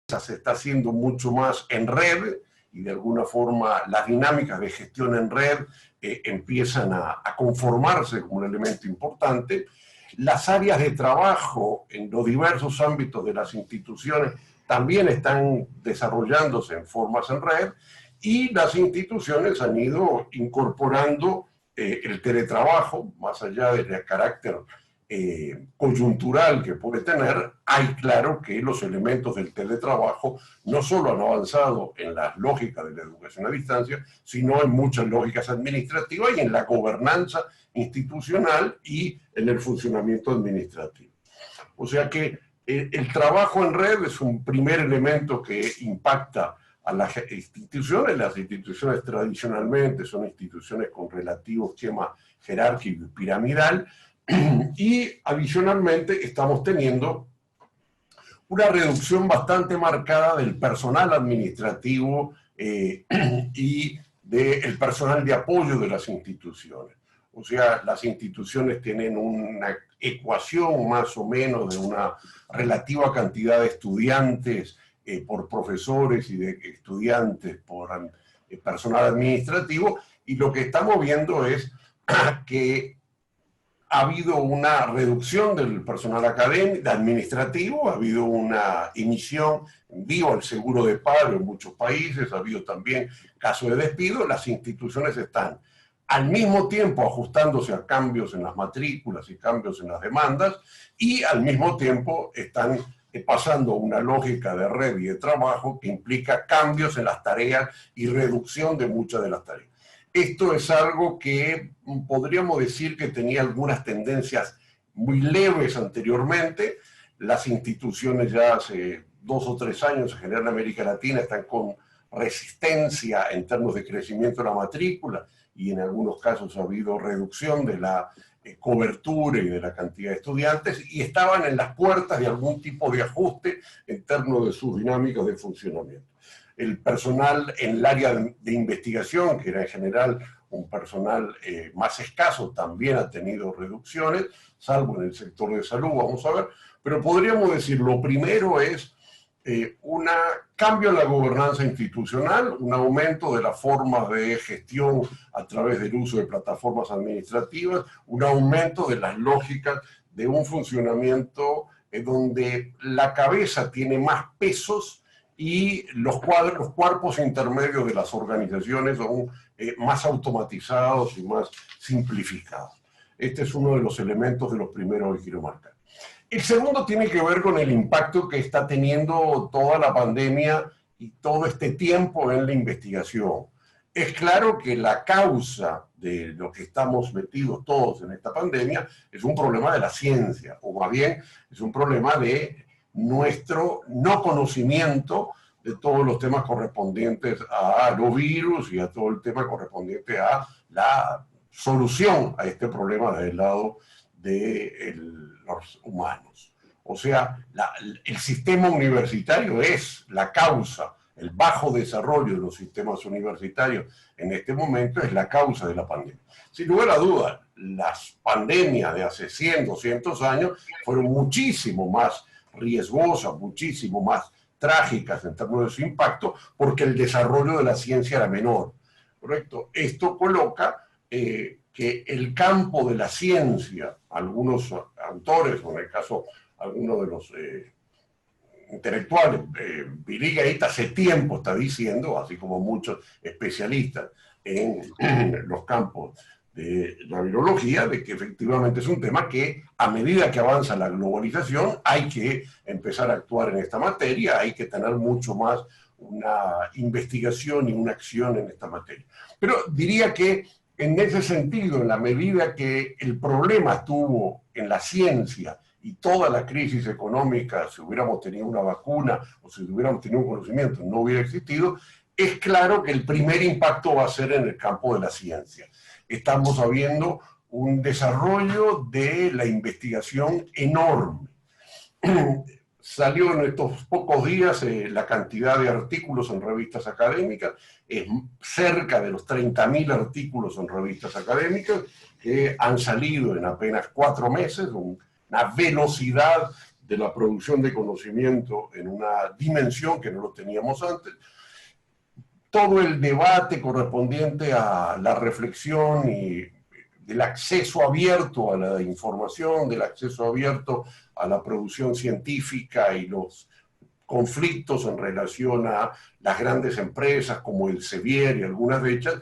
se está haciendo mucho más en red y de alguna forma las dinámicas de gestión en red empiezan a conformarse como un elemento importante. Las áreas de trabajo en los diversos ámbitos de las instituciones también están desarrollándose en formas en red y las instituciones han ido incorporando el teletrabajo, más allá del carácter coyuntural que puede tener. Hay claro que los elementos del teletrabajo no solo han avanzado en la lógica de la educación a distancia, sino en muchas lógicas administrativas y en la gobernanza institucional y en el funcionamiento administrativo. O sea que el trabajo en red es un primer elemento que impacta a las instituciones. Las instituciones tradicionalmente son instituciones con relativo esquema jerárquico y piramidal, y adicionalmente estamos teniendo una reducción bastante marcada del personal administrativo y del personal de apoyo de las instituciones. O sea, las instituciones tienen una ecuación más o menos de una relativa cantidad de estudiantes por profesores y de estudiantes por personal administrativo, y lo que estamos viendo es que ha habido una reducción del personal académico, administrativo, ha habido una emisión en vivo al seguro de paro en muchos países, ha habido también casos de despido. Las instituciones están al mismo tiempo ajustándose a cambios en las matrículas y cambios en las demandas, y al mismo tiempo están pasando una lógica de red y de trabajo que implica cambios en las tareas y reducción de muchas de las tareas. Esto es algo que podríamos decir que tenía algunas tendencias muy leves anteriormente. Las instituciones ya hace 2 o 3 años, en general en América Latina, están con resistencia en términos de crecimiento de la matrícula, y en algunos casos ha habido reducción de la cobertura y de la cantidad de estudiantes, y estaban en las puertas de algún tipo de ajuste en términos de sus dinámicas de funcionamiento. El personal en el área de investigación, que era en general un personal más escaso, también ha tenido reducciones, salvo en el sector de salud, vamos a ver. Pero podríamos decir, lo primero es un cambio en la gobernanza institucional, un aumento de las formas de gestión a través del uso de plataformas administrativas, un aumento de las lógicas de un funcionamiento donde la cabeza tiene más pesos y los cuerpos intermedios de las organizaciones son más automatizados y más simplificados. Este es uno de los elementos de los primeros que quiero marcar. El segundo tiene que ver con el impacto que está teniendo toda la pandemia y todo este tiempo en la investigación. Es claro que la causa de lo que estamos metidos todos en esta pandemia es un problema de la ciencia, o más bien es un problema de nuestro no conocimiento de todos los temas correspondientes a los virus y a todo el tema correspondiente a la solución a este problema del lado de los humanos. O sea, el sistema universitario es la causa, el bajo desarrollo de los sistemas universitarios en este momento es la causa de la pandemia. Sin lugar a dudas, las pandemias de hace 100, 200 años fueron muchísimo más riesgosas, muchísimo más trágicas en términos de su impacto, porque el desarrollo de la ciencia era menor, ¿correcto? Esto coloca que el campo de la ciencia, algunos autores, o en el caso algunos de los intelectuales, Billy Gates hace tiempo está diciendo, así como muchos especialistas en los campos de la virología, de que efectivamente es un tema que a medida que avanza la globalización hay que empezar a actuar en esta materia, hay que tener mucho más una investigación y una acción en esta materia. Pero diría que en ese sentido, en la medida que el problema estuvo en la ciencia y toda la crisis económica, si hubiéramos tenido una vacuna o si hubiéramos tenido un conocimiento, no hubiera existido, es claro que el primer impacto va a ser en el campo de la ciencia. Estamos viendo un desarrollo de la investigación enorme. Salió en estos pocos días la cantidad de artículos en revistas académicas, es cerca de los 30.000 artículos en revistas académicas que han salido en apenas 4 meses, una velocidad de la producción de conocimiento en una dimensión que no lo teníamos antes. Todo el debate correspondiente a la reflexión y del acceso abierto a la información, del acceso abierto a la producción científica y los conflictos en relación a las grandes empresas como el Sevier y algunas de ellas,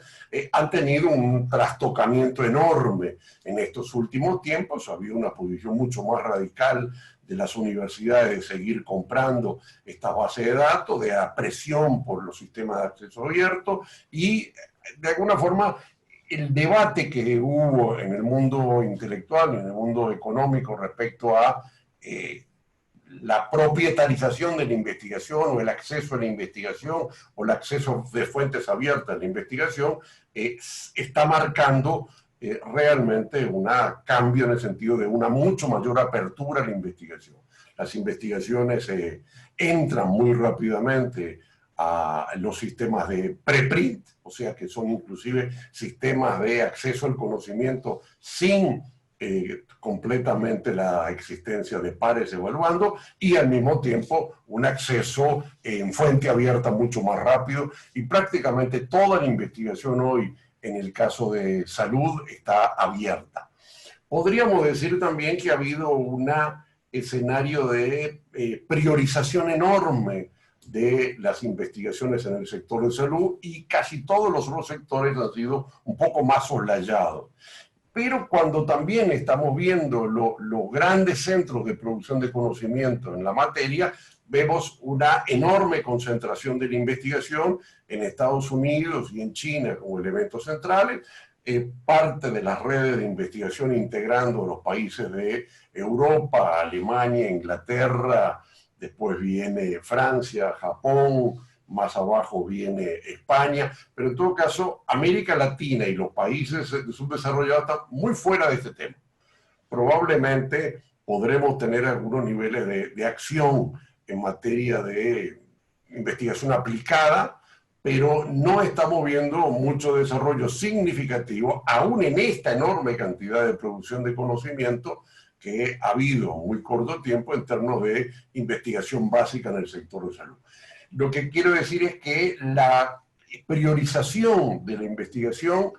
han tenido un trastocamiento enorme en estos últimos tiempos. Ha habido una posición mucho más radical de las universidades de seguir comprando esta base de datos, de la presión por los sistemas de acceso abierto y, de alguna forma, el debate que hubo en el mundo intelectual y en el mundo económico respecto a la propietarización de la investigación o el acceso a la investigación o el acceso de fuentes abiertas a la investigación está marcando realmente un cambio en el sentido de una mucho mayor apertura a la investigación. Las investigaciones entran muy rápidamente a los sistemas de preprint, o sea que son inclusive sistemas de acceso al conocimiento sin completamente la existencia de pares evaluando y al mismo tiempo un acceso en fuente abierta mucho más rápido y prácticamente toda la investigación hoy en el caso de salud está abierta. Podríamos decir también que ha habido un escenario de priorización enorme de las investigaciones en el sector de salud y casi todos los otros sectores han sido un poco más soslayados. Pero cuando también estamos viendo los grandes centros de producción de conocimiento en la materia, vemos una enorme concentración de la investigación en Estados Unidos y en China como elementos centrales, parte de las redes de investigación integrando los países de Europa, Alemania, Inglaterra, después viene Francia, Japón, más abajo viene España, pero en todo caso América Latina y los países subdesarrollados están muy fuera de este tema. Probablemente podremos tener algunos niveles de acción en materia de investigación aplicada, pero no estamos viendo mucho desarrollo significativo, aún en esta enorme cantidad de producción de conocimiento que ha habido en muy corto tiempo en términos de investigación básica en el sector de salud. Lo que quiero decir es que la priorización de la investigación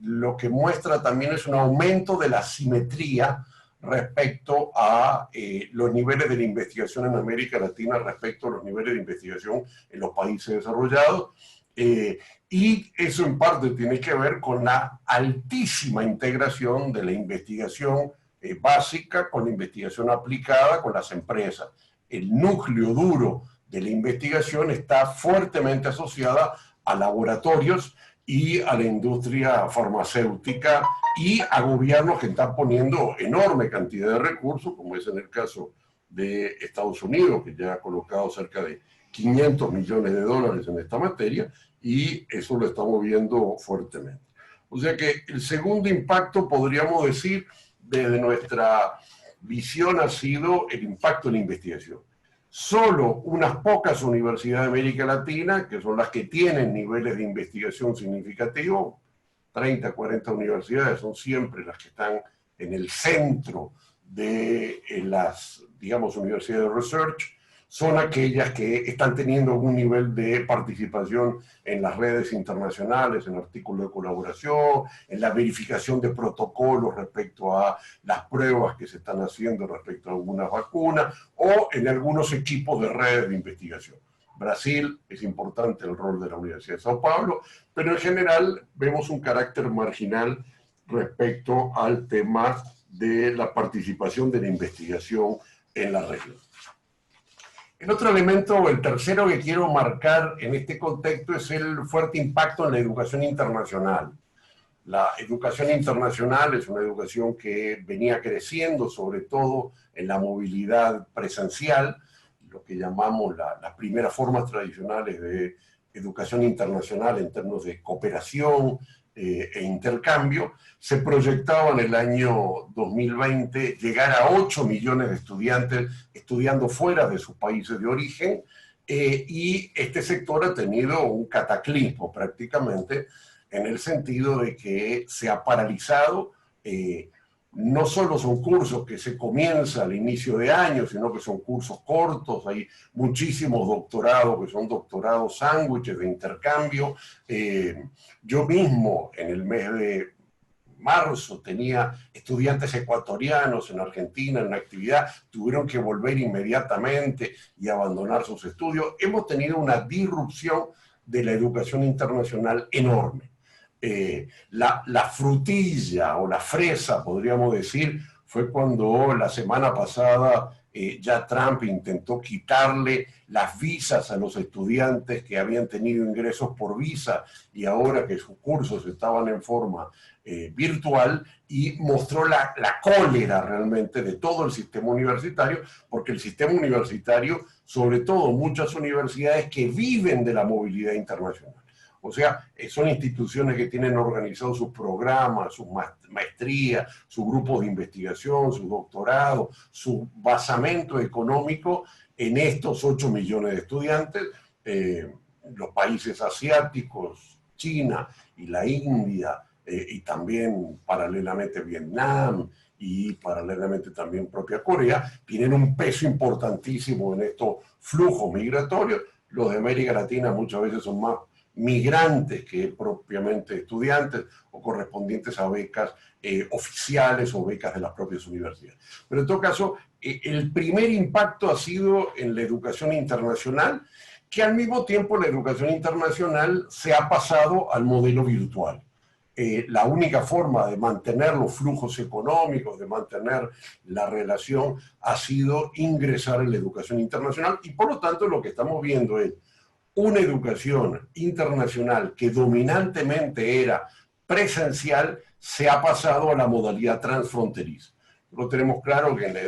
lo que muestra también es un aumento de la simetría respecto a los niveles de la investigación en América Latina respecto a los niveles de investigación en los países desarrollados. Y eso en parte tiene que ver con la altísima integración de la investigación básica con la investigación aplicada con las empresas. El núcleo duro de la investigación está fuertemente asociada a laboratorios y a la industria farmacéutica y a gobiernos que están poniendo enorme cantidad de recursos, como es en el caso de Estados Unidos, que ya ha colocado cerca de 500 millones de dólares en esta materia, y eso lo estamos viendo fuertemente. O sea que el segundo impacto, podríamos decir, desde nuestra visión ha sido el impacto en la investigación. Solo unas pocas universidades de América Latina, que son las que tienen niveles de investigación significativos, 30, 40 universidades, son siempre las que están en el centro de las, digamos, universidades de research, son aquellas que están teniendo algún nivel de participación en las redes internacionales, en artículos de colaboración, en la verificación de protocolos respecto a las pruebas que se están haciendo respecto a algunas vacunas, o en algunos equipos de redes de investigación. Brasil es importante el rol de la Universidad de Sao Paulo, pero en general vemos un carácter marginal respecto al tema de la participación de la investigación en la región. El otro elemento, el tercero que quiero marcar en este contexto es el fuerte impacto en la educación internacional. La educación internacional es una educación que venía creciendo, sobre todo en la movilidad presencial, lo que llamamos las primeras formas tradicionales de educación internacional en términos de cooperación e intercambio. Se proyectaba en el año 2020 llegar a 8 millones de estudiantes estudiando fuera de sus países de origen, y este sector ha tenido un cataclismo prácticamente en el sentido de que se ha paralizado, no solo son cursos que se comienza al inicio de año, sino que son cursos cortos, hay muchísimos doctorados que son doctorados sándwiches de intercambio. Yo mismo en el mes de marzo tenía estudiantes ecuatorianos en Argentina en una actividad, tuvieron que volver inmediatamente y abandonar sus estudios. Hemos tenido una disrupción de la educación internacional enorme. La frutilla o la fresa, podríamos decir, fue cuando la semana pasada ya Trump intentó quitarle las visas a los estudiantes que habían tenido ingresos por visa y ahora que sus cursos estaban en forma virtual, y mostró la cólera realmente de todo el sistema universitario, porque el sistema universitario, sobre todo muchas universidades que viven de la movilidad internacional. O sea, son instituciones que tienen organizados sus programas, sus maestrías, sus grupos de investigación, su doctorado, su basamento económico en estos 8 millones de estudiantes. Los países asiáticos, China y la India, y también paralelamente Vietnam y paralelamente también propia Corea, tienen un peso importantísimo en estos flujos migratorios. Los de América Latina muchas veces son más migrantes que propiamente estudiantes o correspondientes a becas oficiales o becas de las propias universidades. Pero en todo caso, el primer impacto ha sido en la educación internacional, que al mismo tiempo la educación internacional se ha pasado al modelo virtual. La única forma de mantener los flujos económicos, de mantener la relación, ha sido ingresar en la educación internacional, y por lo tanto lo que estamos viendo es una educación internacional que dominantemente era presencial, se ha pasado a la modalidad transfronteriza. Nosotros tenemos claro que en la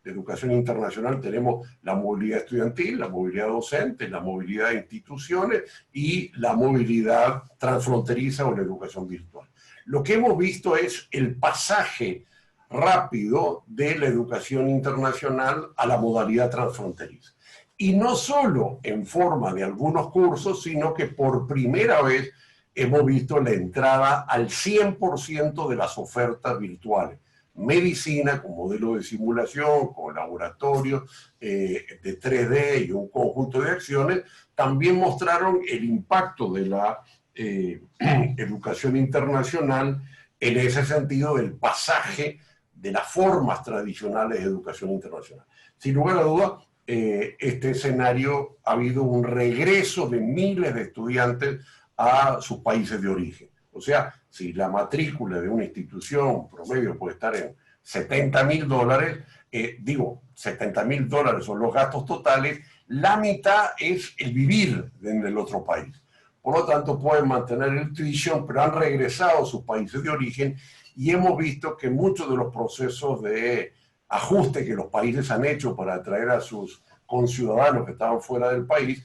educación internacional tenemos la movilidad estudiantil, la movilidad docente, la movilidad de instituciones y la movilidad transfronteriza o la educación virtual. Lo que hemos visto es el pasaje rápido de la educación internacional a la modalidad transfronteriza. Y no solo en forma de algunos cursos, sino que por primera vez hemos visto la entrada al 100% de las ofertas virtuales. Medicina con modelo de simulación, con laboratorios de 3D y un conjunto de acciones, también mostraron el impacto de la educación internacional en ese sentido del pasaje de las formas tradicionales de educación internacional. Sin lugar a dudas, este escenario ha habido un regreso de miles de estudiantes a sus países de origen. O sea, si la matrícula de una institución promedio puede estar en $70.000, $70.000 son los gastos totales, la mitad es el vivir en el otro país. Por lo tanto, pueden mantener el tuition, pero han regresado a sus países de origen, y hemos visto que muchos de los procesos de ajuste que los países han hecho para atraer a sus conciudadanos que estaban fuera del país,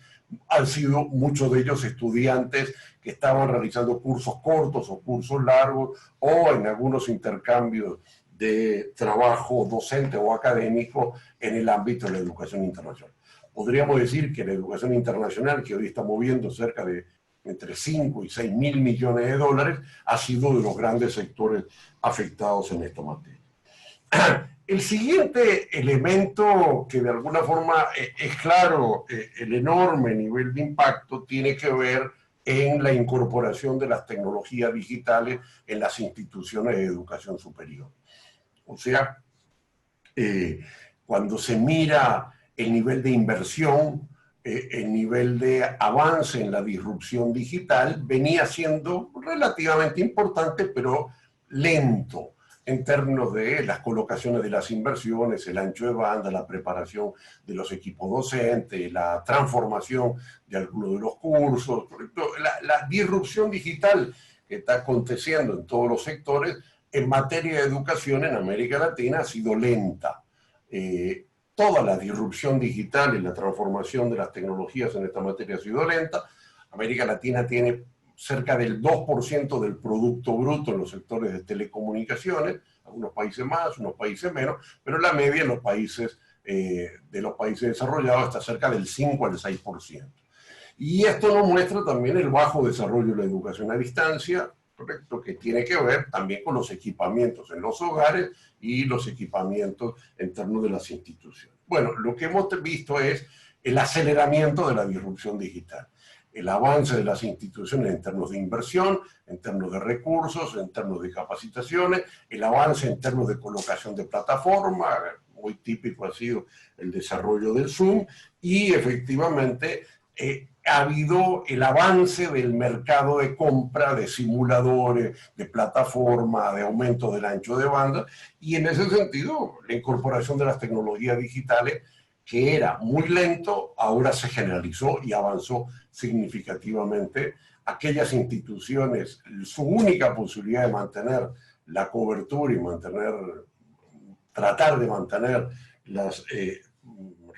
han sido muchos de ellos estudiantes que estaban realizando cursos cortos o cursos largos, o en algunos intercambios de trabajo docente o académico en el ámbito de la educación internacional. Podríamos decir que la educación internacional, que hoy está moviendo cerca de entre 5 y 6 mil millones de dólares, ha sido de los grandes sectores afectados en esta materia. El siguiente elemento que de alguna forma es claro, el enorme nivel de impacto, tiene que ver en la incorporación de las tecnologías digitales en las instituciones de educación superior. O sea, cuando se mira el nivel de inversión, el nivel de avance en la disrupción digital, venía siendo relativamente importante, pero lento en términos de las colocaciones de las inversiones, el ancho de banda, la preparación de los equipos docentes, la transformación de algunos de los cursos. La disrupción digital que está aconteciendo en todos los sectores en materia de educación en América Latina ha sido lenta. Toda la disrupción digital y la transformación de las tecnologías en esta materia ha sido lenta. América Latina tiene cerca del 2% del Producto Bruto en los sectores de telecomunicaciones, algunos países más, unos países menos, pero la media en los países, de los países desarrollados está cerca del 5 al 6%. Y esto nos muestra también el bajo desarrollo de la educación a distancia, ¿correcto? Que tiene que ver también con los equipamientos en los hogares y los equipamientos en términos de las instituciones. Bueno, lo que hemos visto es el aceleramiento de la disrupción digital, el avance de las instituciones en términos de inversión, en términos de recursos, en términos de capacitaciones, el avance en términos de colocación de plataformas, muy típico ha sido el desarrollo del Zoom, y efectivamente ha habido el avance del mercado de compra de simuladores, de plataforma, de aumento del ancho de banda, y en ese sentido la incorporación de las tecnologías digitales, que era muy lento, ahora se generalizó y avanzó significativamente. Aquellas instituciones, su única posibilidad de mantener la cobertura y tratar de mantener las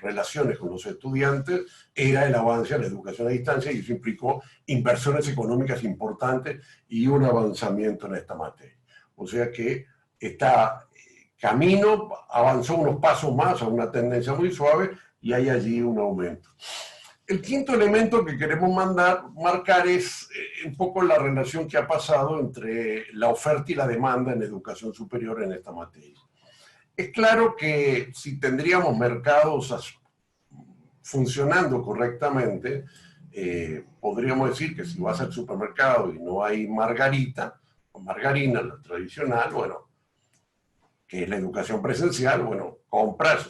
relaciones con los estudiantes, era el avance a la educación a distancia, y eso implicó inversiones económicas importantes y un avanzamiento en esta materia. O sea que está camino, avanzó unos pasos más a una tendencia muy suave y hay allí un aumento. El quinto elemento que queremos marcar es un poco la relación que ha pasado entre la oferta y la demanda en educación superior en esta materia. Es claro que si tendríamos mercados funcionando correctamente, podríamos decir que si vas al supermercado y no hay margarita o margarina, la tradicional, bueno, que es la educación presencial, bueno, compras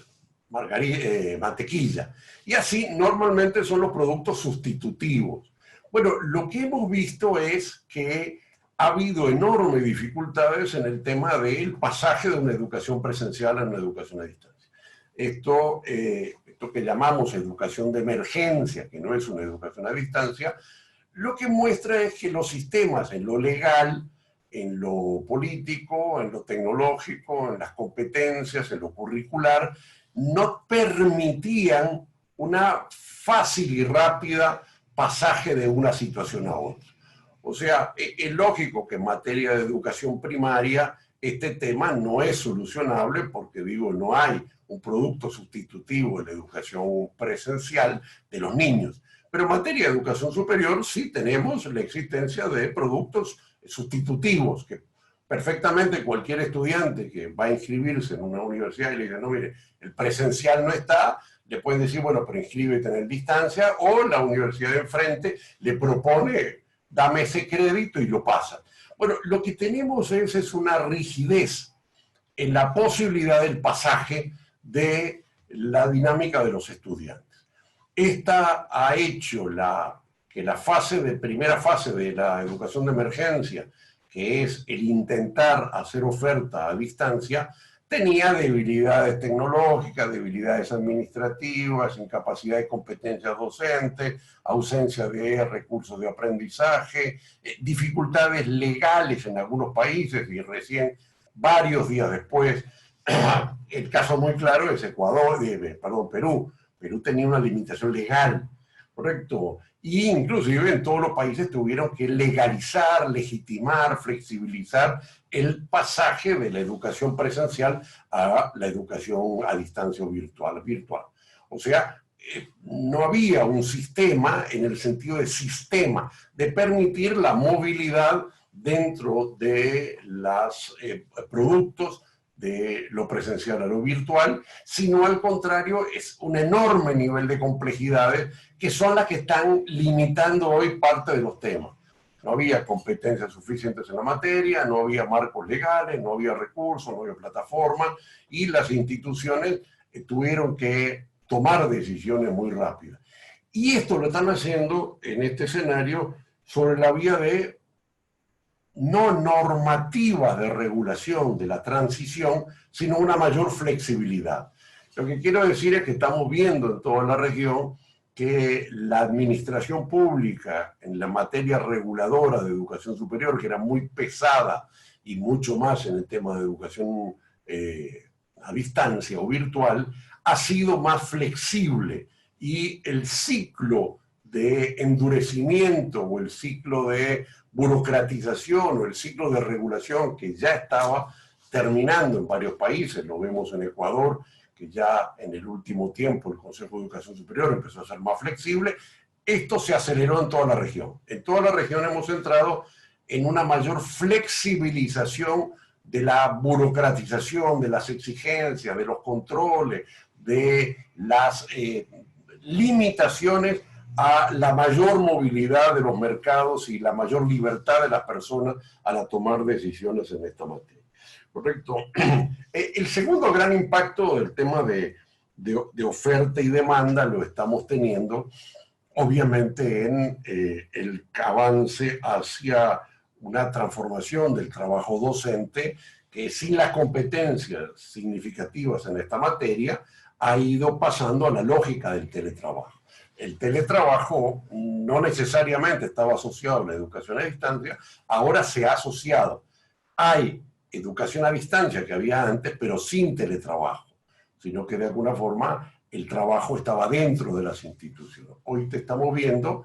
mantequilla. Y así normalmente son los productos sustitutivos. Bueno, lo que hemos visto es que ha habido enormes dificultades en el tema del pasaje de una educación presencial a una educación a distancia. Esto que llamamos educación de emergencia, que no es una educación a distancia, lo que muestra es que los sistemas en lo legal, en lo político, en lo tecnológico, en las competencias, en lo curricular, no permitían una fácil y rápida pasaje de una situación a otra. O sea, es lógico que en materia de educación primaria este tema no es solucionable porque, digo, no hay un producto sustitutivo de la educación presencial de los niños. Pero en materia de educación superior sí tenemos la existencia de productos sustitutivos que perfectamente cualquier estudiante que va a inscribirse en una universidad y le dice, no, mire, el presencial no está, le pueden decir, bueno, pero inscríbete en distancia, o la universidad de enfrente le propone, dame ese crédito y lo pasa. Bueno, lo que tenemos es una rigidez en la posibilidad del pasaje de la dinámica de los estudiantes. Esta ha hecho que la primera fase de la educación de emergencia, que es el intentar hacer oferta a distancia, tenía debilidades tecnológicas, debilidades administrativas, incapacidad de competencias docentes, ausencia de recursos de aprendizaje, dificultades legales en algunos países, y recién, varios días después, el caso muy claro es Perú. Perú tenía una limitación legal, ¿correcto? Y inclusive en todos los países tuvieron que legalizar, legitimar, flexibilizar el pasaje de la educación presencial a la educación a distancia virtual. O sea, no había un sistema en el sentido de sistema de permitir la movilidad dentro de los productos de lo presencial a lo virtual, sino al contrario, es un enorme nivel de complejidades que son las que están limitando hoy parte de los temas. No había competencias suficientes en la materia, no había marcos legales, no había recursos, no había plataformas, y las instituciones tuvieron que tomar decisiones muy rápidas. Y esto lo están haciendo en este escenario sobre la vía de no normativas de regulación de la transición, sino una mayor flexibilidad. Lo que quiero decir es que estamos viendo en toda la región que la administración pública en la materia reguladora de educación superior, que era muy pesada y mucho más en el tema de educación a distancia o virtual, ha sido más flexible, y el ciclo de endurecimiento o el ciclo de burocratización o el ciclo de regulación que ya estaba terminando en varios países, lo vemos en Ecuador, que ya en el último tiempo el Consejo de Educación Superior empezó a ser más flexible, esto se aceleró en toda la región. En toda la región hemos entrado en una mayor flexibilización de la burocratización, de las exigencias, de los controles, de las limitaciones a la mayor movilidad de los mercados y la mayor libertad de las personas a tomar decisiones en esta materia. ¿Correcto? El segundo gran impacto del tema de oferta y demanda lo estamos teniendo, obviamente, en el avance hacia una transformación del trabajo docente que sin las competencias significativas en esta materia ha ido pasando a la lógica del teletrabajo. El teletrabajo no necesariamente estaba asociado a la educación a distancia, ahora se ha asociado. Hay educación a distancia que había antes, pero sin teletrabajo, sino que de alguna forma el trabajo estaba dentro de las instituciones. Hoy te estamos viendo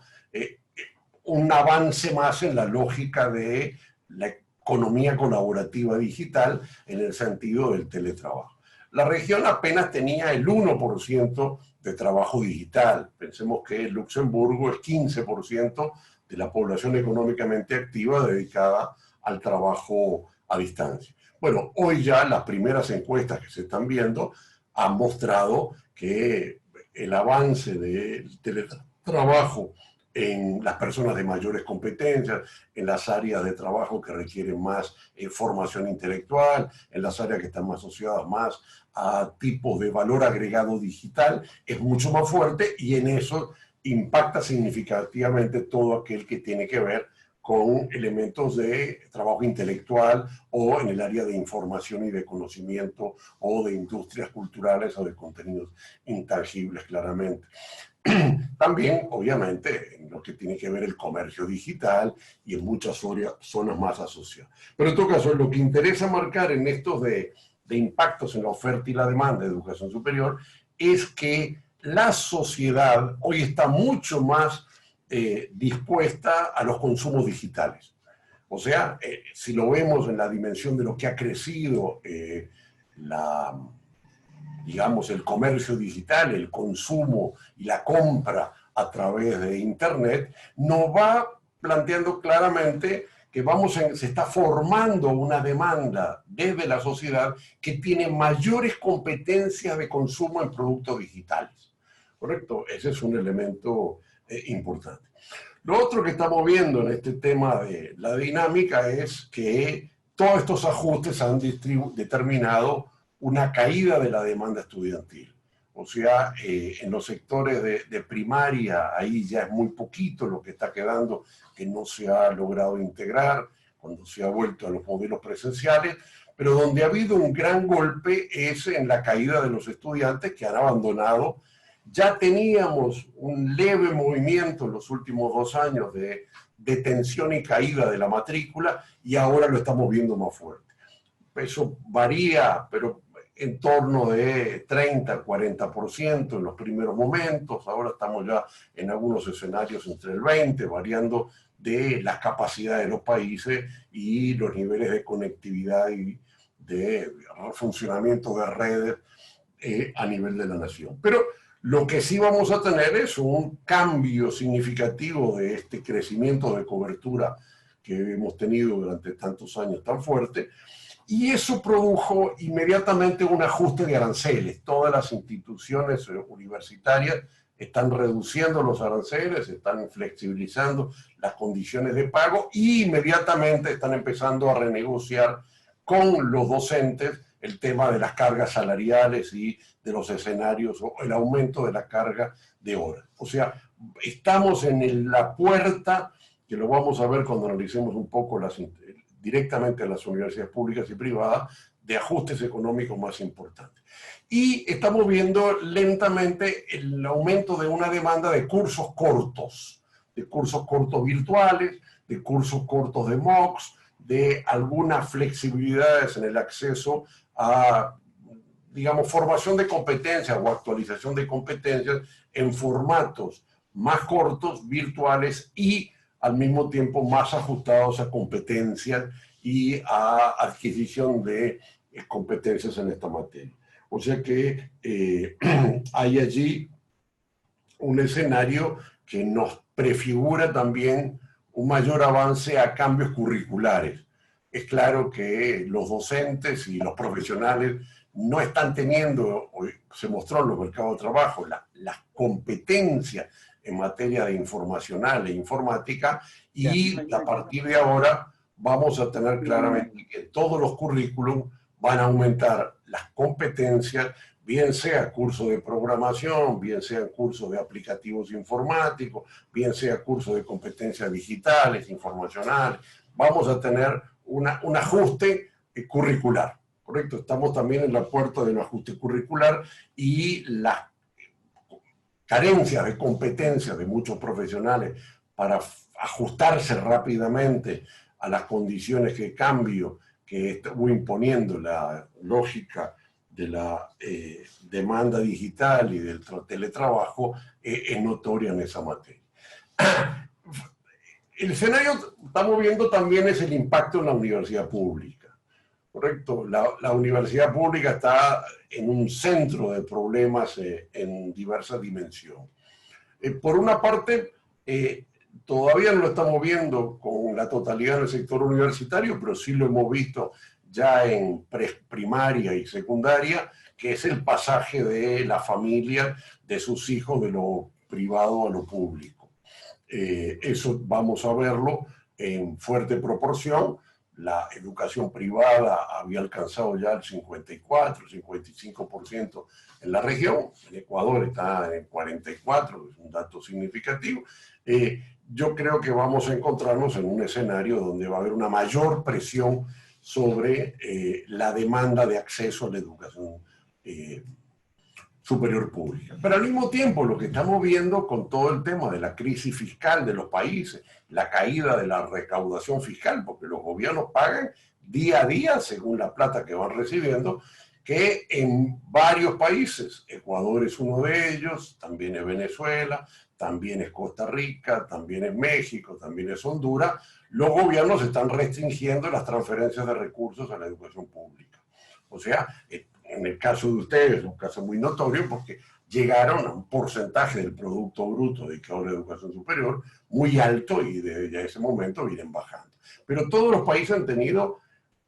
un avance más en la lógica de la economía colaborativa digital en el sentido del teletrabajo. La región apenas tenía el 1% de trabajo digital. Pensemos que Luxemburgo es 15% de la población económicamente activa dedicada al trabajo a distancia. Bueno, hoy ya las primeras encuestas que se están viendo han mostrado que el avance del teletrabajo en las personas de mayores competencias, en las áreas de trabajo que requieren más formación intelectual, en las áreas que están más asociadas más a tipos de valor agregado digital, es mucho más fuerte y en eso impacta significativamente todo aquel que tiene que ver con elementos de trabajo intelectual o en el área de información y de conocimiento o de industrias culturales o de contenidos intangibles, claramente. También, obviamente, en lo que tiene que ver el comercio digital y en muchas zonas más asociadas. Pero en todo caso, lo que interesa marcar en estos de impactos en la oferta y la demanda de educación superior es que la sociedad hoy está mucho más dispuesta a los consumos digitales. O sea, si lo vemos en la dimensión de lo que ha crecido digamos, el comercio digital, el consumo y la compra a través de Internet, nos va planteando claramente que se está formando una demanda desde la sociedad que tiene mayores competencias de consumo en productos digitales. ¿Correcto? Ese es un elemento importante. Lo otro que estamos viendo en este tema de la dinámica es que todos estos ajustes han determinado una caída de la demanda estudiantil. O sea, en los sectores de primaria, ahí ya es muy poquito lo que está quedando, que no se ha logrado integrar cuando se ha vuelto a los modelos presenciales, pero donde ha habido un gran golpe es en la caída de los estudiantes que han abandonado. Ya teníamos un leve movimiento en los últimos 2 años de detención y caída de la matrícula y ahora lo estamos viendo más fuerte. Eso varía, pero en torno de 30, 40% en los primeros momentos. Ahora estamos ya en algunos escenarios entre el 20%, variando de las capacidades de los países y los niveles de conectividad y de funcionamiento de redes a nivel de la nación. Pero lo que sí vamos a tener es un cambio significativo de este crecimiento de cobertura que hemos tenido durante tantos años tan fuerte, y eso produjo inmediatamente un ajuste de aranceles. Todas las instituciones universitarias están reduciendo los aranceles, están flexibilizando las condiciones de pago y inmediatamente están empezando a renegociar con los docentes el tema de las cargas salariales y de los escenarios o el aumento de la carga de horas. O sea, estamos en la puerta, que lo vamos a ver cuando analicemos un poco directamente a las universidades públicas y privadas, de ajustes económicos más importantes. Y estamos viendo lentamente el aumento de una demanda de cursos cortos virtuales, de cursos cortos de MOOCs, de algunas flexibilidades en el acceso a, digamos, formación de competencias o actualización de competencias en formatos más cortos, virtuales y al mismo tiempo más ajustados a competencias y a adquisición de competencias en esta materia. O sea que hay allí un escenario que nos prefigura también un mayor avance a cambios curriculares. Es claro que los docentes y los profesionales no están teniendo, hoy se mostró en los mercados de trabajo, las competencias en materia de informacional e informática, y a partir de ahora vamos a tener claramente que todos los currículum van a aumentar las competencias, bien sea curso de programación, bien sea cursos de aplicativos informáticos, bien sea cursos de competencias digitales, informacionales. Vamos a tener un ajuste curricular, ¿correcto? Estamos también en la puerta de un ajuste curricular, y las carencias de competencias de muchos profesionales para ajustarse rápidamente a las condiciones de cambio que está imponiendo la lógica de la demanda digital y del teletrabajo, es notoria en esa materia. El escenario, estamos viendo también, es el impacto en la universidad pública, ¿correcto? La universidad pública está en un centro de problemas en diversas dimensiones. Por una parte, todavía no lo estamos viendo con la totalidad del sector universitario, pero sí lo hemos visto ya en primaria y secundaria, que es el pasaje de la familia, de sus hijos, de lo privado a lo público. Eso vamos a verlo en fuerte proporción. La educación privada había alcanzado ya el 54, 55% en la región. En Ecuador está en 44, es un dato significativo. Yo creo que vamos a encontrarnos en un escenario donde va a haber una mayor presión sobre la demanda de acceso a la educación superior pública. Pero al mismo tiempo, lo que estamos viendo con todo el tema de la crisis fiscal de los países, la caída de la recaudación fiscal, porque los gobiernos pagan día a día según la plata que van recibiendo, que en varios países, Ecuador es uno de ellos, también es Venezuela, también es Costa Rica, también es México, también es Honduras, los gobiernos están restringiendo las transferencias de recursos a la educación pública. O sea, en el caso de ustedes, es un caso muy notorio porque llegaron a un porcentaje del Producto Bruto dedicado a la educación superior muy alto, y desde ya ese momento vienen bajando. Pero todos los países han tenido,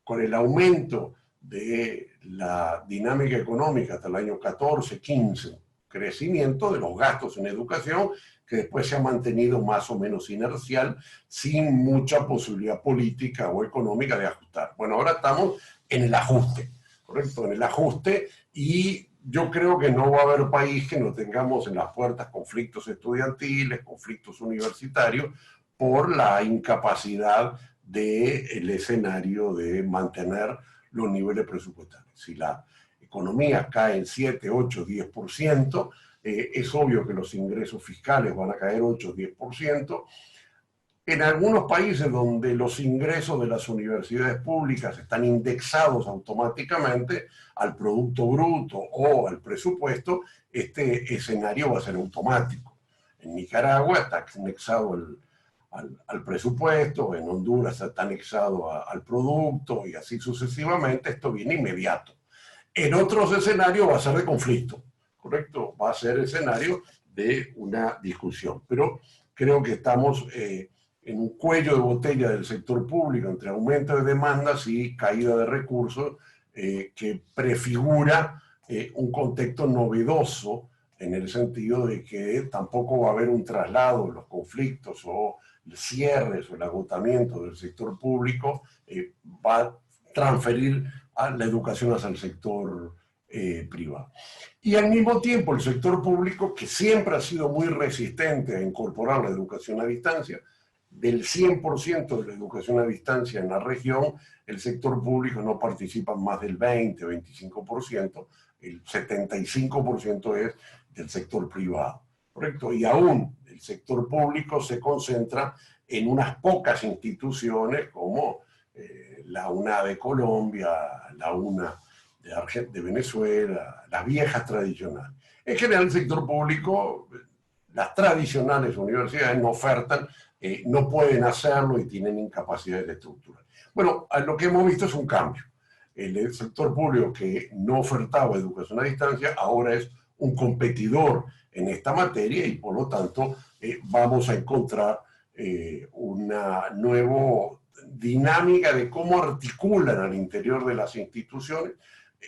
con el aumento de la dinámica económica hasta el año 14, 15, crecimiento de los gastos en educación, que después se ha mantenido más o menos inercial, sin mucha posibilidad política o económica de ajustar. Bueno, ahora estamos en el ajuste. Correcto, en el ajuste, y yo creo que no va a haber país que no tengamos en las puertas conflictos estudiantiles, conflictos universitarios, por la incapacidad del escenario de mantener los niveles presupuestarios. Si la economía cae en 7, 8, 10%, es obvio que los ingresos fiscales van a caer 8, 10%. En algunos países donde los ingresos de las universidades públicas están indexados automáticamente al Producto Bruto o al presupuesto, este escenario va a ser automático. En Nicaragua está indexado al presupuesto, en Honduras está anexado al producto, y así sucesivamente. Esto viene inmediato. En otros escenarios va a ser de conflicto, ¿correcto? Va a ser escenario de una discusión. Pero creo que estamos en un cuello de botella del sector público entre aumento de demandas y caída de recursos, que prefigura un contexto novedoso, en el sentido de que tampoco va a haber un traslado, los conflictos o cierres o el agotamiento del sector público va a transferir a la educación hacia el sector privado. Y al mismo tiempo el sector público, que siempre ha sido muy resistente a incorporar la educación a distancia, del 100% de la educación a distancia en la región, el sector público no participa en más del 20, 25%, el 75% es del sector privado, ¿correcto? Y aún el sector público se concentra en unas pocas instituciones como la UNA de Colombia, la UNA de Venezuela, las viejas tradicionales. En general, el sector público, las tradicionales universidades no ofertan, no pueden hacerlo y tienen incapacidades estructurales. Bueno, lo que hemos visto es un cambio. El sector público, que no ofertaba educación a distancia, ahora es un competidor en esta materia, y por lo tanto vamos a encontrar una nueva dinámica de cómo articulan al interior de las instituciones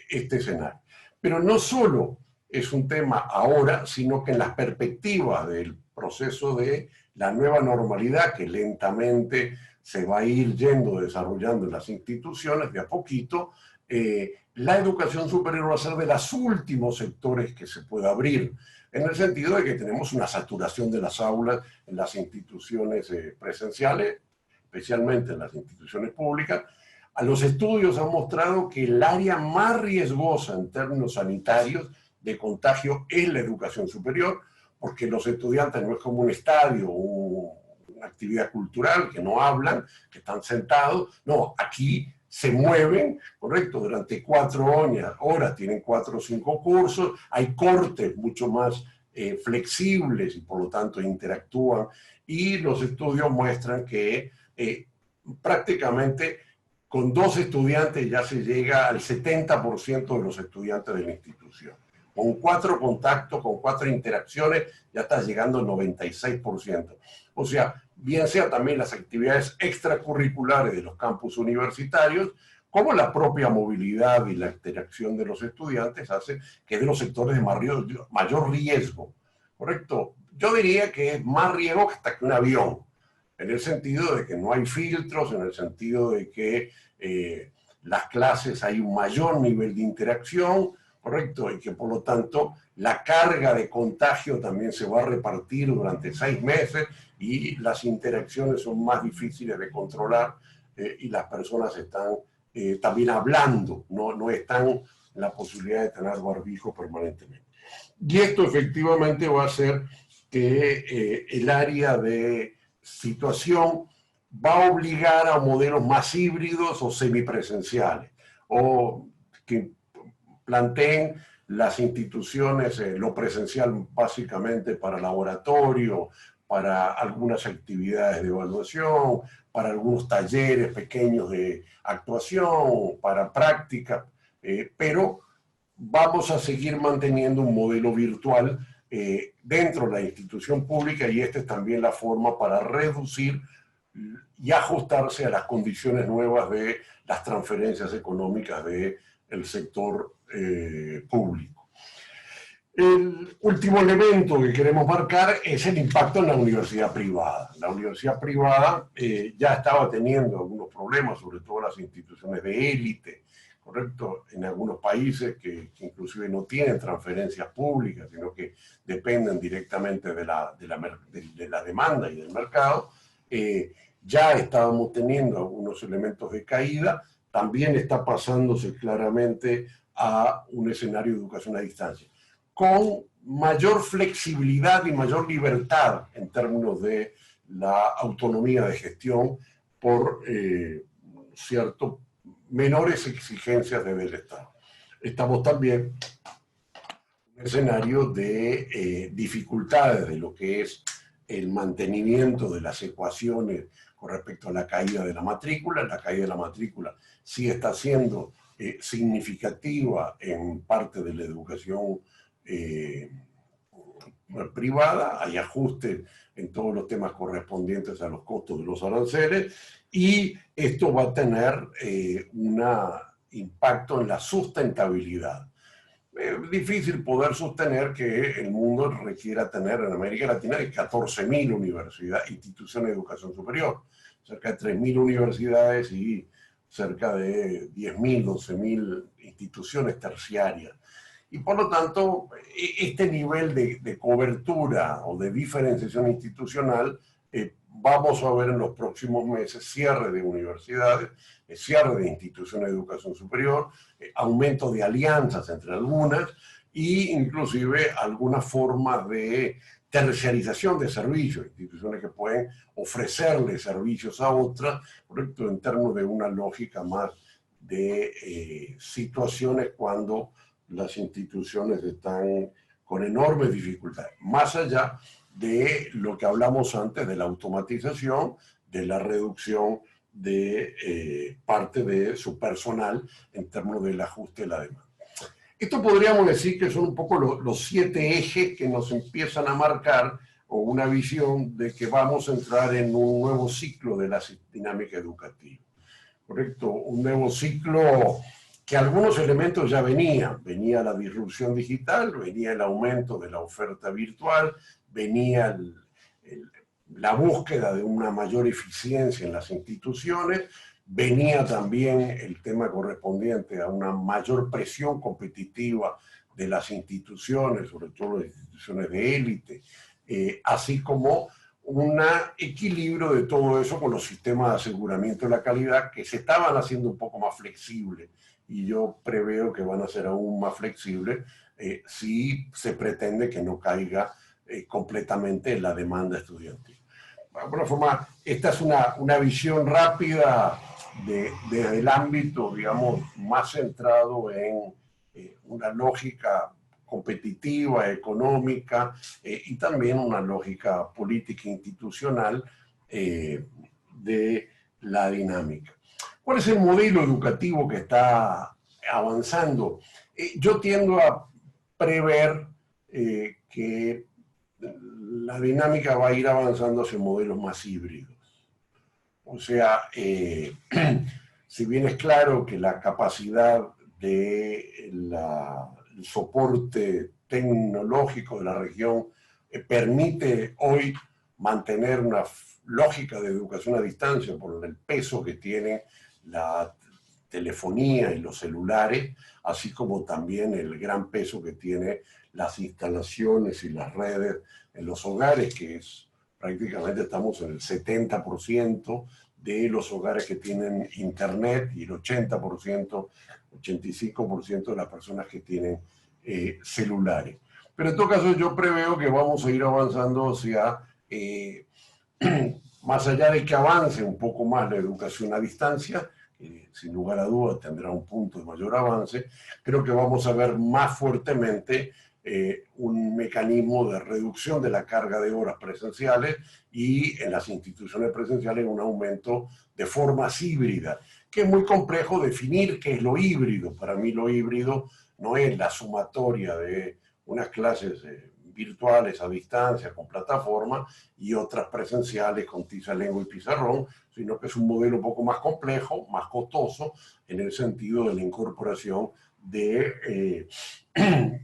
este escenario. Pero no solo es un tema ahora, sino que en las perspectivas del proceso de la nueva normalidad que lentamente se va a ir desarrollando en las instituciones de a poquito, la educación superior va a ser de los últimos sectores que se puede abrir, en el sentido de que tenemos una saturación de las aulas en las instituciones presenciales, especialmente en las instituciones públicas. A los estudios han mostrado que el área más riesgosa en términos sanitarios de contagio es la educación superior, porque los estudiantes no es como un estadio, una actividad cultural, que no hablan, que están sentados. No, aquí se mueven, correcto, durante 4 horas, tienen 4 o 5 cursos, hay cortes mucho más flexibles y por lo tanto interactúan, y los estudios muestran que prácticamente con 2 estudiantes ya se llega al 70% de los estudiantes de la institución. Con 4 contactos, con 4 interacciones, ya está llegando al 96%. O sea, bien sea también las actividades extracurriculares de los campus universitarios, como la propia movilidad y la interacción de los estudiantes hace que es de los sectores de mayor riesgo, ¿correcto? Yo diría que es más riesgo hasta que un avión, en el sentido de que no hay filtros, en el sentido de que las clases hay un mayor nivel de interacción, ¿correcto? Y que por lo tanto la carga de contagio también se va a repartir durante 6 meses y las interacciones son más difíciles de controlar y las personas están también hablando, no están en la posibilidad de tener barbijo permanentemente. Y esto efectivamente va a hacer que el área de situación va a obligar a modelos más híbridos o semipresenciales, o que planteen las instituciones lo presencial básicamente para laboratorio, para algunas actividades de evaluación, para algunos talleres pequeños de actuación, para práctica, pero vamos a seguir manteniendo un modelo virtual dentro de la institución pública, y esta es también la forma para reducir y ajustarse a las condiciones nuevas de las transferencias económicas del sector público. El último elemento que queremos marcar es el impacto en la universidad privada. La universidad privada ya estaba teniendo algunos problemas, sobre todo las instituciones de élite, ¿correcto? En algunos países que inclusive no tienen transferencias públicas, sino que dependen directamente de la demanda y del mercado. Ya estábamos teniendo algunos elementos de caída, también está pasándose claramente a un escenario de educación a distancia, con mayor flexibilidad y mayor libertad en términos de la autonomía de gestión por menores exigencias desde el Estado. Estamos también en un escenario de dificultades de lo que es el mantenimiento de las ecuaciones con respecto a la caída de la matrícula. La caída de la matrícula sí está siendo significativa en parte de la educación privada, hay ajustes en todos los temas correspondientes a los costos de los aranceles, y esto va a tener un impacto en la sustentabilidad. Es difícil poder sostener que el mundo requiera tener en América Latina 14.000 instituciones de educación superior, cerca de 3.000 universidades y cerca de 10.000, 12.000 instituciones terciarias. Y por lo tanto, este nivel de cobertura o de diferenciación institucional vamos a ver en los próximos meses cierre de universidades, cierre de instituciones de educación superior, aumento de alianzas entre algunas e inclusive algunas formas de terciarización de servicios, instituciones que pueden ofrecerle servicios a otras, ¿correcto? En términos de una lógica más de situaciones cuando las instituciones están con enormes dificultades, más allá de lo que hablamos antes de la automatización, de la reducción de parte de su personal en términos del ajuste de la demanda. Esto podríamos decir que son un poco los 7 ejes que nos empiezan a marcar o una visión de que vamos a entrar en un nuevo ciclo de la dinámica educativa. ¿Correcto? Un nuevo ciclo que algunos elementos ya venían. Venía la disrupción digital, venía el aumento de la oferta virtual, venía la búsqueda de una mayor eficiencia en las instituciones, venía también el tema correspondiente a una mayor presión competitiva de las instituciones, sobre todo las instituciones de élite, así como un equilibrio de todo eso con los sistemas de aseguramiento de la calidad que se estaban haciendo un poco más flexibles, y yo preveo que van a ser aún más flexibles si se pretende que no caiga completamente en la demanda estudiantil. De alguna forma, esta es una visión rápida desde el ámbito, digamos, más centrado en una lógica competitiva, económica y también una lógica política e institucional de la dinámica. ¿Cuál es el modelo educativo que está avanzando? Yo tiendo a prever que la dinámica va a ir avanzando hacia modelos más híbridos. O sea, si bien es claro que la capacidad del soporte tecnológico de la región permite hoy mantener una lógica de educación a distancia por el peso que tiene la telefonía y los celulares, así como también el gran peso que tiene las instalaciones y las redes en los hogares, que es prácticamente estamos en el 70% de los hogares que tienen internet y el 80%, 85% de las personas que tienen celulares. Pero en todo caso yo preveo que vamos a ir avanzando hacia, más allá de que avance un poco más la educación a distancia, sin lugar a dudas tendrá un punto de mayor avance, creo que vamos a ver más fuertemente un mecanismo de reducción de la carga de horas presenciales y en las instituciones presenciales un aumento de formas híbridas, que es muy complejo definir qué es lo híbrido. Para mí lo híbrido no es la sumatoria de unas clases virtuales a distancia con plataforma y otras presenciales con tiza, lengua y pizarrón, sino que es un modelo un poco más complejo, más costoso, en el sentido de la incorporación de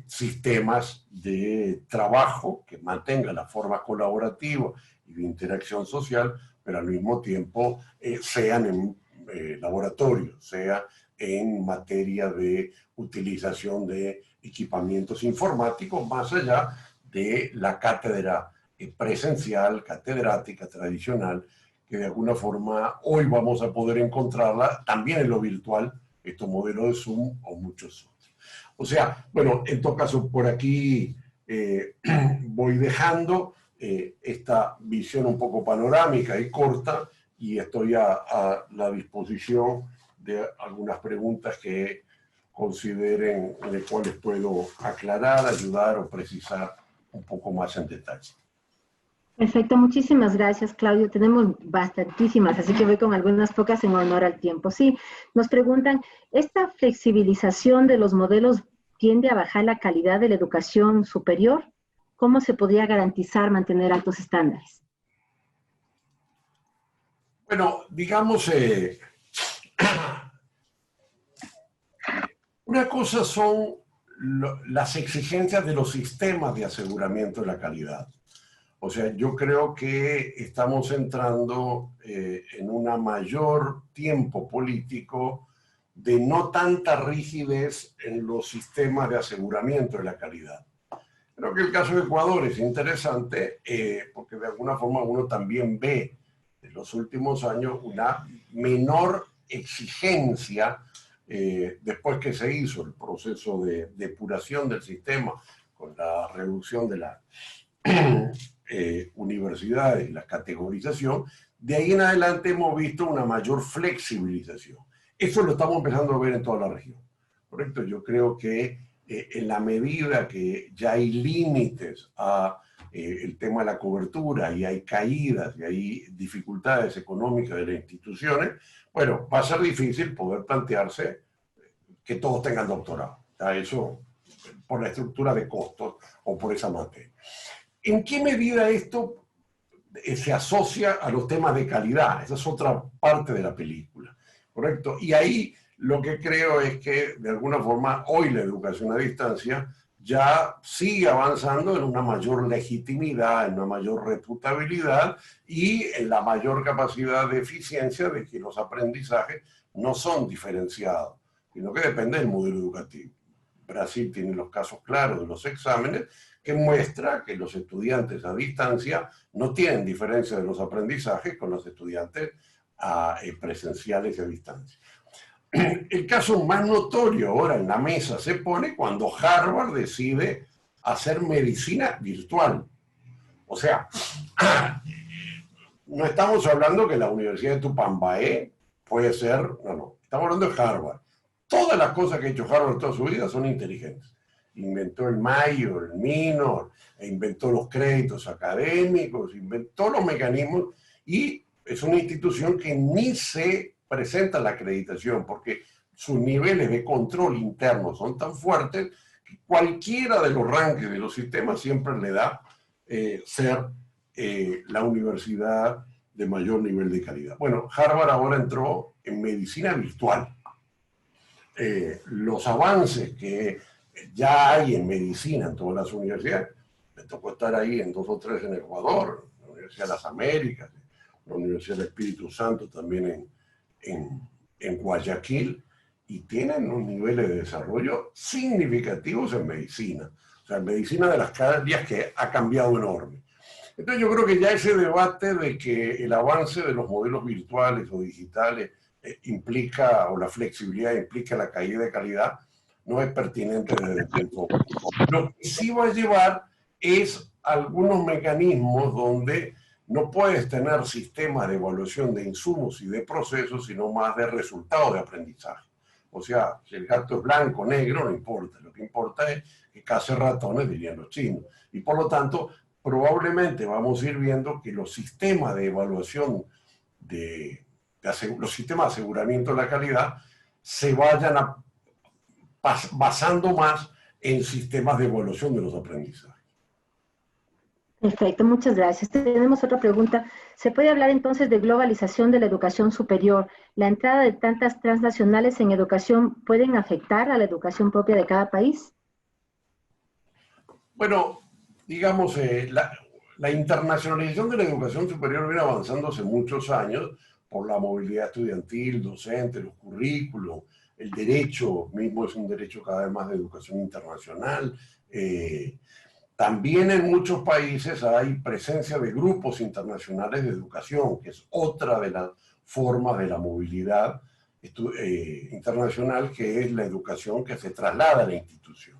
sistemas de trabajo que mantengan la forma colaborativa y de interacción social, pero al mismo tiempo sean en laboratorio, sea en materia de utilización de equipamientos informáticos, más allá de la cátedra presencial, catedrática, tradicional, que de alguna forma hoy vamos a poder encontrarla también en lo virtual, estos modelos de Zoom o muchos otros. O sea, bueno, en todo caso, por aquí voy dejando esta visión un poco panorámica y corta, y estoy a la disposición de algunas preguntas que consideren en las cuales puedo aclarar, ayudar o precisar un poco más en detalle. Perfecto, muchísimas gracias, Claudio. Tenemos bastantísimas, así que voy con algunas pocas en honor al tiempo. Sí, nos preguntan, ¿esta flexibilización de los modelos tiende a bajar la calidad de la educación superior? ¿Cómo se podría garantizar mantener altos estándares? Bueno, digamos, una cosa son las exigencias de los sistemas de aseguramiento de la calidad. O sea, yo creo que estamos entrando en un mayor tiempo político de no tanta rigidez en los sistemas de aseguramiento de la calidad. Creo que el caso de Ecuador es interesante porque de alguna forma uno también ve en los últimos años una menor exigencia después que se hizo el proceso de depuración del sistema con la reducción de la universidades y la categorización. De ahí en adelante hemos visto una mayor flexibilización. Eso lo estamos empezando a ver en toda la región, ¿correcto? Yo creo que en la medida que ya hay límites a el tema de la cobertura y hay caídas y hay dificultades económicas de las instituciones, bueno, va a ser difícil poder plantearse que todos tengan doctorado. Eso por la estructura de costos o por esa materia. ¿En qué medida esto se asocia a los temas de calidad? Esa es otra parte de la película, ¿correcto? Y ahí lo que creo es que, de alguna forma, hoy la educación a distancia ya sigue avanzando en una mayor legitimidad, en una mayor reputabilidad y en la mayor capacidad de eficiencia de que los aprendizajes no son diferenciados, sino que depende del modelo educativo. Brasil tiene los casos claros de los exámenes que muestra que los estudiantes a distancia no tienen diferencia de los aprendizajes con los estudiantes presenciales y a distancia. El caso más notorio ahora en la mesa se pone cuando Harvard decide hacer medicina virtual. O sea, no estamos hablando que la Universidad de Tupambaé puede ser, no, estamos hablando de Harvard. Todas las cosas que ha hecho Harvard toda su vida son inteligentes. Inventó el Major, el Minor, inventó los créditos académicos, inventó los mecanismos y es una institución que ni se presenta la acreditación porque sus niveles de control interno son tan fuertes que cualquiera de los rankings de los sistemas siempre le da ser la universidad de mayor nivel de calidad. Bueno, Harvard ahora entró en medicina virtual. Los avances que ya hay en medicina en todas las universidades, me tocó estar ahí en 2 o 3 en Ecuador, la Universidad de las Américas, la Universidad del Espíritu Santo también en Guayaquil, y tienen unos niveles de desarrollo significativos en medicina. O sea, en medicina de las días que ha cambiado enorme. Entonces yo creo que ya ese debate de que el avance de los modelos virtuales o digitales implica, o la flexibilidad implica la caída de calidad, no es pertinente desde el punto. Lo que sí va a llevar es algunos mecanismos donde no puedes tener sistemas de evaluación de insumos y de procesos, sino más de resultados de aprendizaje. O sea, si el gato es blanco o negro, no importa. Lo que importa es que case ratones, dirían los chinos. Y por lo tanto, probablemente vamos a ir viendo que los sistemas de evaluación los sistemas de aseguramiento de la calidad se vayan basando más en sistemas de evaluación de los aprendizajes. Perfecto, muchas gracias. Tenemos otra pregunta. ¿Se puede hablar entonces de globalización de la educación superior? ¿La entrada de tantas transnacionales en educación pueden afectar a la educación propia de cada país? Bueno, digamos, la internacionalización de la educación superior viene avanzando hace muchos años por la movilidad estudiantil, docente, los currículos, el derecho mismo es un derecho cada vez más de educación internacional. También en muchos países hay presencia de grupos internacionales de educación, que es otra de las formas de la movilidad internacional, que es la educación que se traslada a la institución.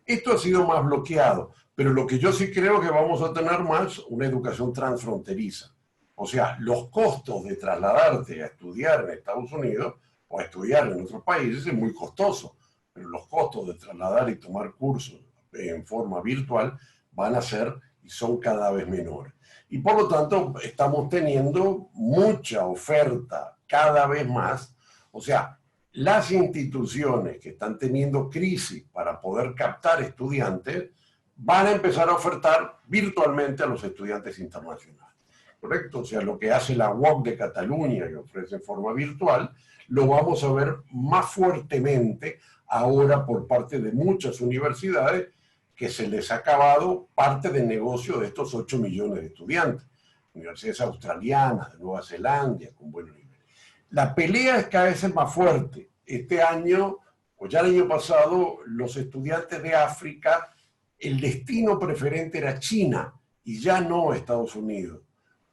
Esto ha sido más bloqueado, pero lo que yo sí creo que vamos a tener más, una educación transfronteriza. O sea, los costos de trasladarte a estudiar en Estados Unidos o a estudiar en otros países es muy costoso, pero los costos de trasladar y tomar cursos en forma virtual van a ser y son cada vez menores. Y por lo tanto estamos teniendo mucha oferta cada vez más. O sea, las instituciones que están teniendo crisis para poder captar estudiantes van a empezar a ofertar virtualmente a los estudiantes internacionales. ¿Correcto? O sea, lo que hace la UOC de Cataluña, que ofrece en forma virtual, lo vamos a ver más fuertemente ahora por parte de muchas universidades que se les ha acabado parte del negocio de estos 8 millones de estudiantes. Universidades australianas, de Nueva Zelanda, con buenos niveles. La pelea es cada vez más fuerte. Este año, o ya el año pasado, los estudiantes de África, el destino preferente era China y ya no Estados Unidos,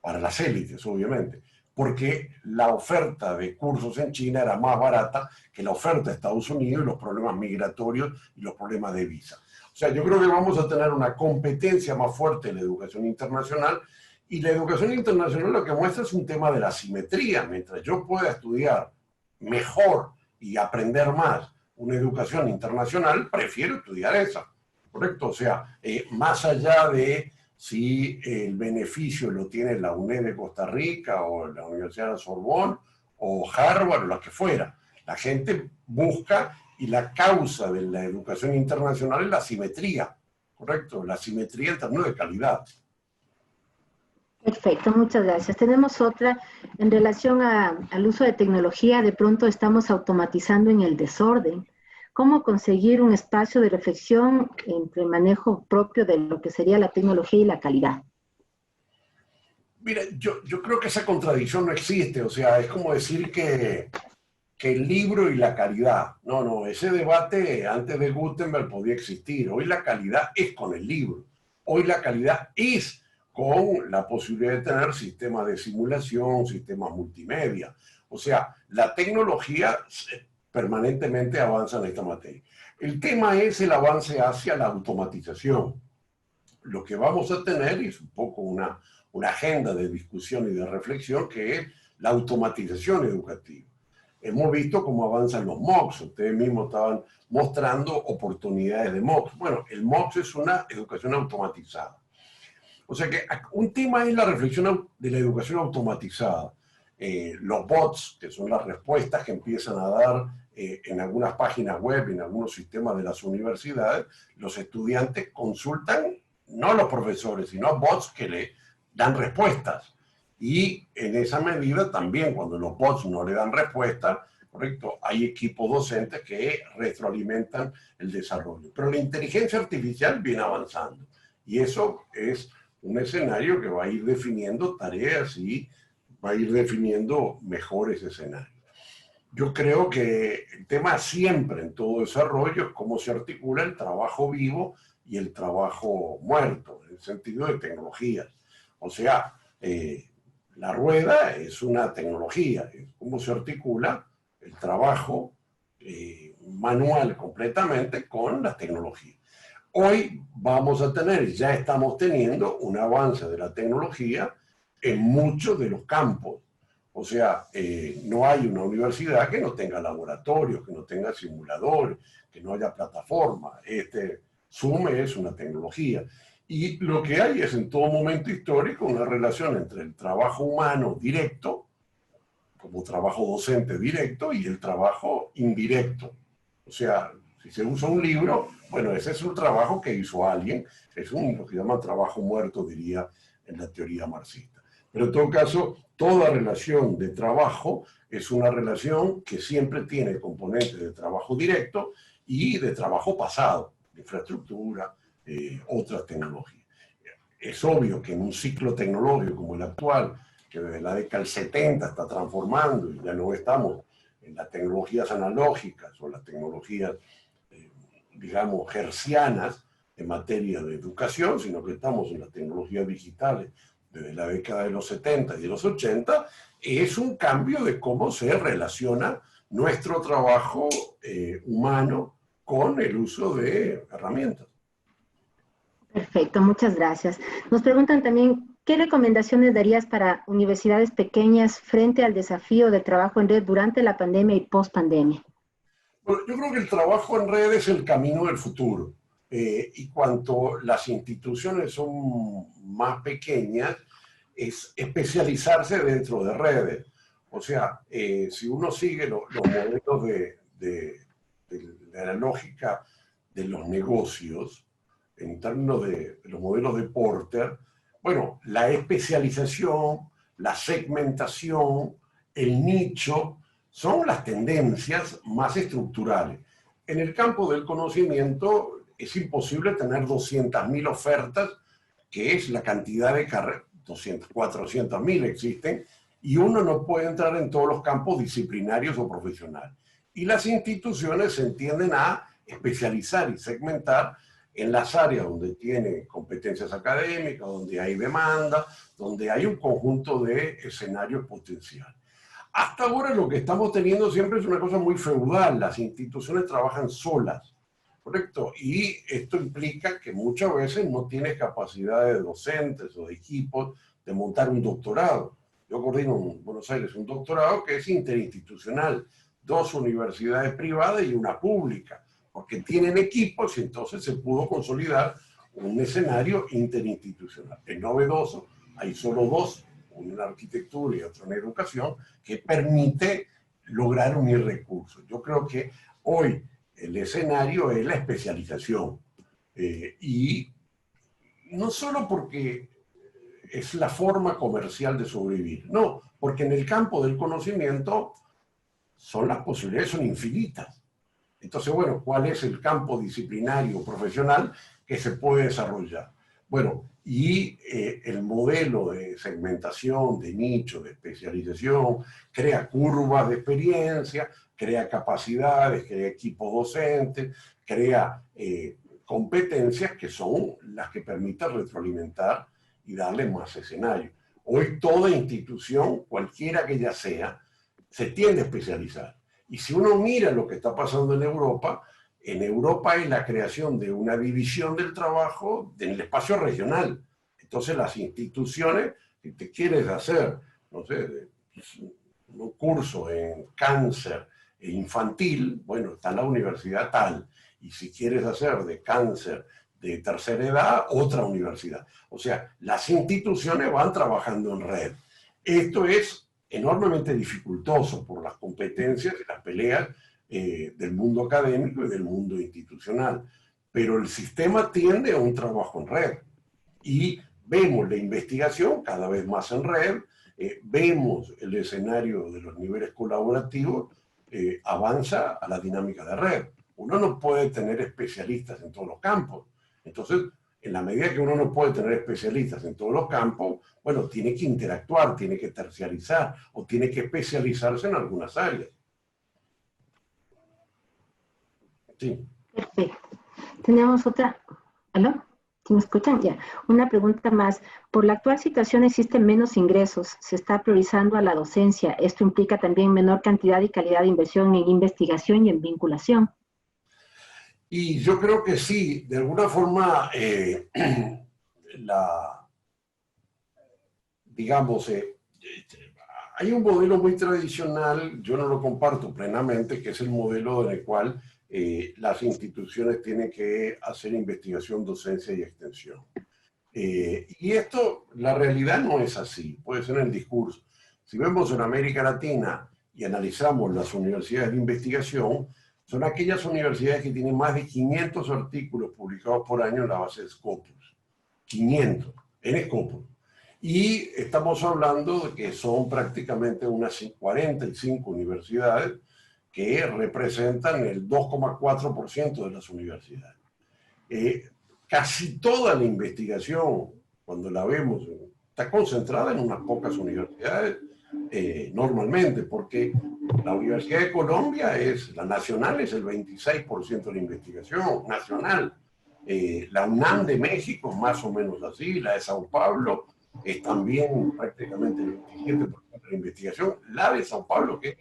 para las élites, obviamente, porque la oferta de cursos en China era más barata que la oferta de Estados Unidos y los problemas migratorios y los problemas de visa. O sea, yo creo que vamos a tener una competencia más fuerte en la educación internacional, y la educación internacional lo que muestra es un tema de la simetría. Mientras yo pueda estudiar mejor y aprender más una educación internacional, prefiero estudiar esa, ¿correcto? O sea, más allá de si el beneficio lo tiene la UNED de Costa Rica o la Universidad de Sorbonne o Harvard o la que fuera. La gente busca, y la causa de la educación internacional es la simetría. ¿correcto? La simetría en términos de calidad. Perfecto, muchas gracias. Tenemos otra en relación al uso de tecnología. De pronto estamos automatizando en el desorden. ¿Cómo conseguir un espacio de reflexión entre el manejo propio de lo que sería la tecnología y la calidad? Mira, yo creo que esa contradicción no existe. O sea, es como decir que el libro y la calidad. No, no, ese debate antes de Gutenberg podía existir. Hoy la calidad es con el libro. Hoy la calidad es con la posibilidad de tener sistemas de simulación, sistemas multimedia. O sea, la tecnología permanentemente avanza en esta materia. El tema es el avance hacia la automatización. Lo que vamos a tener es un poco una agenda de discusión y de reflexión que es la automatización educativa. Hemos visto cómo avanzan los MOOCs. Ustedes mismos estaban mostrando oportunidades de MOOCs. Bueno, el MOOCs es una educación automatizada. O sea que un tema es la reflexión de la educación automatizada. Los bots, que son las respuestas que empiezan a dar en algunas páginas web, en algunos sistemas de las universidades, los estudiantes consultan no los profesores, sino bots que le dan respuestas. Y en esa medida también, cuando los bots no le dan respuesta, correcto, hay equipos docentes que retroalimentan el desarrollo. Pero la inteligencia artificial viene avanzando. Y eso es un escenario que va a ir definiendo tareas y va a ir definiendo mejores escenarios. Yo creo que el tema siempre en todo desarrollo es cómo se articula el trabajo vivo y el trabajo muerto, en el sentido de tecnologías. O sea, la rueda es una tecnología, es cómo se articula el trabajo manual completamente con la tecnología. Hoy vamos a tener, ya estamos teniendo un avance de la tecnología en muchos de los campos. O sea, no hay una universidad que no tenga laboratorios, que no tenga simuladores, que no haya plataforma. Zoom es una tecnología. Y lo que hay es en todo momento histórico una relación entre el trabajo humano directo, como trabajo docente directo, y el trabajo indirecto. O sea, si se usa un libro, bueno, ese es un trabajo que hizo alguien, es lo que llama trabajo muerto, diría en la teoría marxista. Pero en todo caso, toda relación de trabajo es una relación que siempre tiene componentes de trabajo directo y de trabajo pasado, de infraestructura, otras tecnologías. Es obvio que en un ciclo tecnológico como el actual, que desde la década del 70 está transformando y ya no estamos en las tecnologías analógicas o las tecnologías, digamos, hertzianas en materia de educación, sino que estamos en las tecnologías digitales desde la década de los 70 y de los 80, es un cambio de cómo se relaciona nuestro trabajo humano con el uso de herramientas. Perfecto, muchas gracias. Nos preguntan también, ¿qué recomendaciones darías para universidades pequeñas frente al desafío del trabajo en red durante la pandemia y post-pandemia? Bueno, yo creo que el trabajo en red es el camino del futuro. Y cuanto las instituciones son más pequeñas, es especializarse dentro de redes. O sea, si uno sigue los modelos de la lógica de los negocios, en términos de los modelos de Porter, bueno, la especialización, la segmentación, el nicho, son las tendencias más estructurales. En el campo del conocimiento es imposible tener 200.000 ofertas, que es la cantidad de carreras, 400.000 existen, y uno no puede entrar en todos los campos disciplinarios o profesionales. Y las instituciones se entienden a especializar y segmentar en las áreas donde tiene competencias académicas, donde hay demanda, donde hay un conjunto de escenarios potenciales. Hasta ahora lo que estamos teniendo siempre es una cosa muy feudal, las instituciones trabajan solas, ¿correcto? Y esto implica que muchas veces no tienes capacidad de docentes o de equipos de montar un doctorado. Yo coordino en Buenos Aires un doctorado que es interinstitucional, 2 universidades privadas y una pública, porque tienen equipos y entonces se pudo consolidar un escenario interinstitucional. Es novedoso, hay solo 2, uno en arquitectura y otro en educación, que permite lograr unir recursos. Yo creo que hoy el escenario es la especialización. Y no solo porque es la forma comercial de sobrevivir, no, porque en el campo del conocimiento las posibilidades son infinitas. Entonces, bueno, ¿cuál es el campo disciplinario profesional que se puede desarrollar? Bueno, y el modelo de segmentación, de nicho, de especialización, crea curvas de experiencia, crea capacidades, crea equipos docentes, crea competencias que son las que permiten retroalimentar y darle más escenario. Hoy toda institución, cualquiera que ella sea, se tiende a especializar. Y si uno mira lo que está pasando en Europa hay la creación de una división del trabajo en el espacio regional. Entonces las instituciones, si te quieres hacer, no sé, un curso en cáncer infantil, bueno, está la universidad tal. Y si quieres hacer de cáncer de tercera edad, otra universidad. O sea, las instituciones van trabajando en red. Esto es enormemente dificultoso por las competencias y las peleas del mundo académico y del mundo institucional. Pero el sistema tiende a un trabajo en red. Y vemos la investigación cada vez más en red, vemos el escenario de los niveles colaborativos, avanza a la dinámica de red. Uno no puede tener especialistas en todos los campos. Entonces, en la medida que uno no puede tener especialistas en todos los campos, bueno, tiene que interactuar, tiene que terciarizar o tiene que especializarse en algunas áreas. Sí. Perfecto. Tenemos otra. ¿Aló? ¿Sí me escuchan? Ya. Una pregunta más. Por la actual situación existen menos ingresos, se está priorizando a la docencia. Esto implica también menor cantidad y calidad de inversión en investigación y en vinculación. Y yo creo que sí, de alguna forma, digamos, hay un modelo muy tradicional, yo no lo comparto plenamente, que es el modelo en el cual las instituciones tienen que hacer investigación, docencia y extensión. Y esto, la realidad no es así, puede ser en el discurso. Si vemos en América Latina y analizamos las universidades de investigación, son aquellas universidades que tienen más de 500 artículos publicados por año en la base de Scopus. 500 en Scopus. Y estamos hablando de que son prácticamente unas 45 universidades que representan el 2,4% de las universidades. Casi toda la investigación, cuando la vemos, está concentrada en unas pocas universidades normalmente, porque la Universidad de Colombia la nacional es el 26% de la investigación nacional. La UNAM de México es más o menos así, la de Sao Paulo es también prácticamente el 27% de la investigación, la de Sao Paulo, que es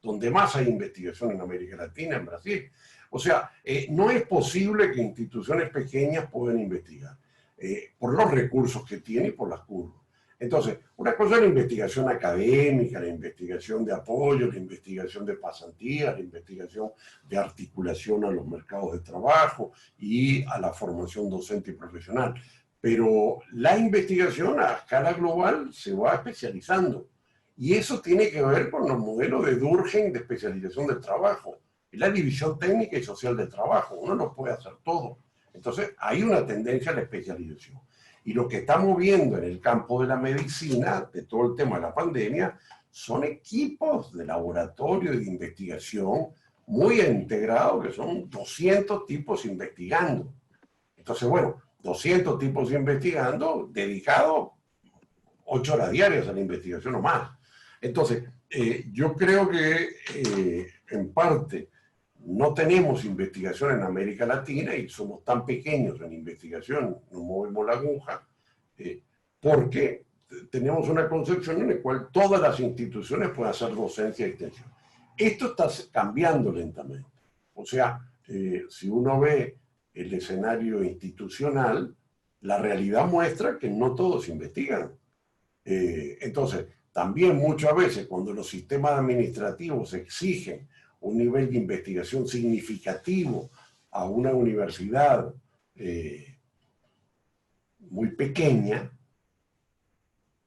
donde más hay investigación en América Latina, en Brasil. O sea, no es posible que instituciones pequeñas puedan investigar por los recursos que tiene y por las curvas. Entonces, una cosa es la investigación académica, la investigación de apoyo, la investigación de pasantía, la investigación de articulación a los mercados de trabajo y a la formación docente y profesional. Pero la investigación a escala global se va especializando. Y eso tiene que ver con los modelos de Durkheim de especialización del trabajo. Es la división técnica y social del trabajo. Uno no puede hacer todo. Entonces, hay una tendencia a la especialización. Y lo que estamos viendo en el campo de la medicina, de todo el tema de la pandemia, son equipos de laboratorio y de investigación muy integrados, que son 200 tipos investigando. Entonces, bueno, 200 tipos investigando, dedicados 8 horas diarias a la investigación o más. Entonces, yo creo que en parte no tenemos investigación en América Latina y somos tan pequeños en investigación, no movemos la aguja, porque tenemos una concepción en la cual todas las instituciones pueden hacer docencia y extensión. Esto está cambiando lentamente. O sea, si uno ve el escenario institucional, la realidad muestra que no todos investigan. Entonces, también muchas veces cuando los sistemas administrativos exigen un nivel de investigación significativo a una universidad muy pequeña,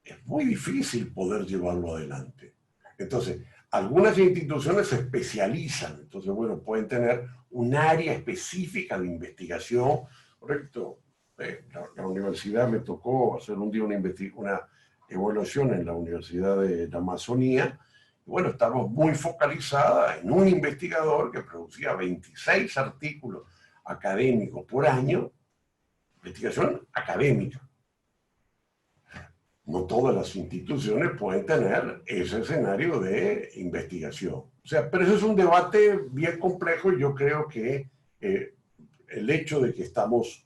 es muy difícil poder llevarlo adelante. Entonces, algunas instituciones se especializan, entonces, bueno, pueden tener un área específica de investigación ¿correcto? La universidad me tocó hacer un día una evaluación en la Universidad de la Amazonía. Y bueno, estamos muy focalizada en un investigador que producía 26 artículos académicos por año, investigación académica. No todas las instituciones pueden tener ese escenario de investigación. O sea, pero eso es un debate bien complejo y yo creo que el hecho de que estamos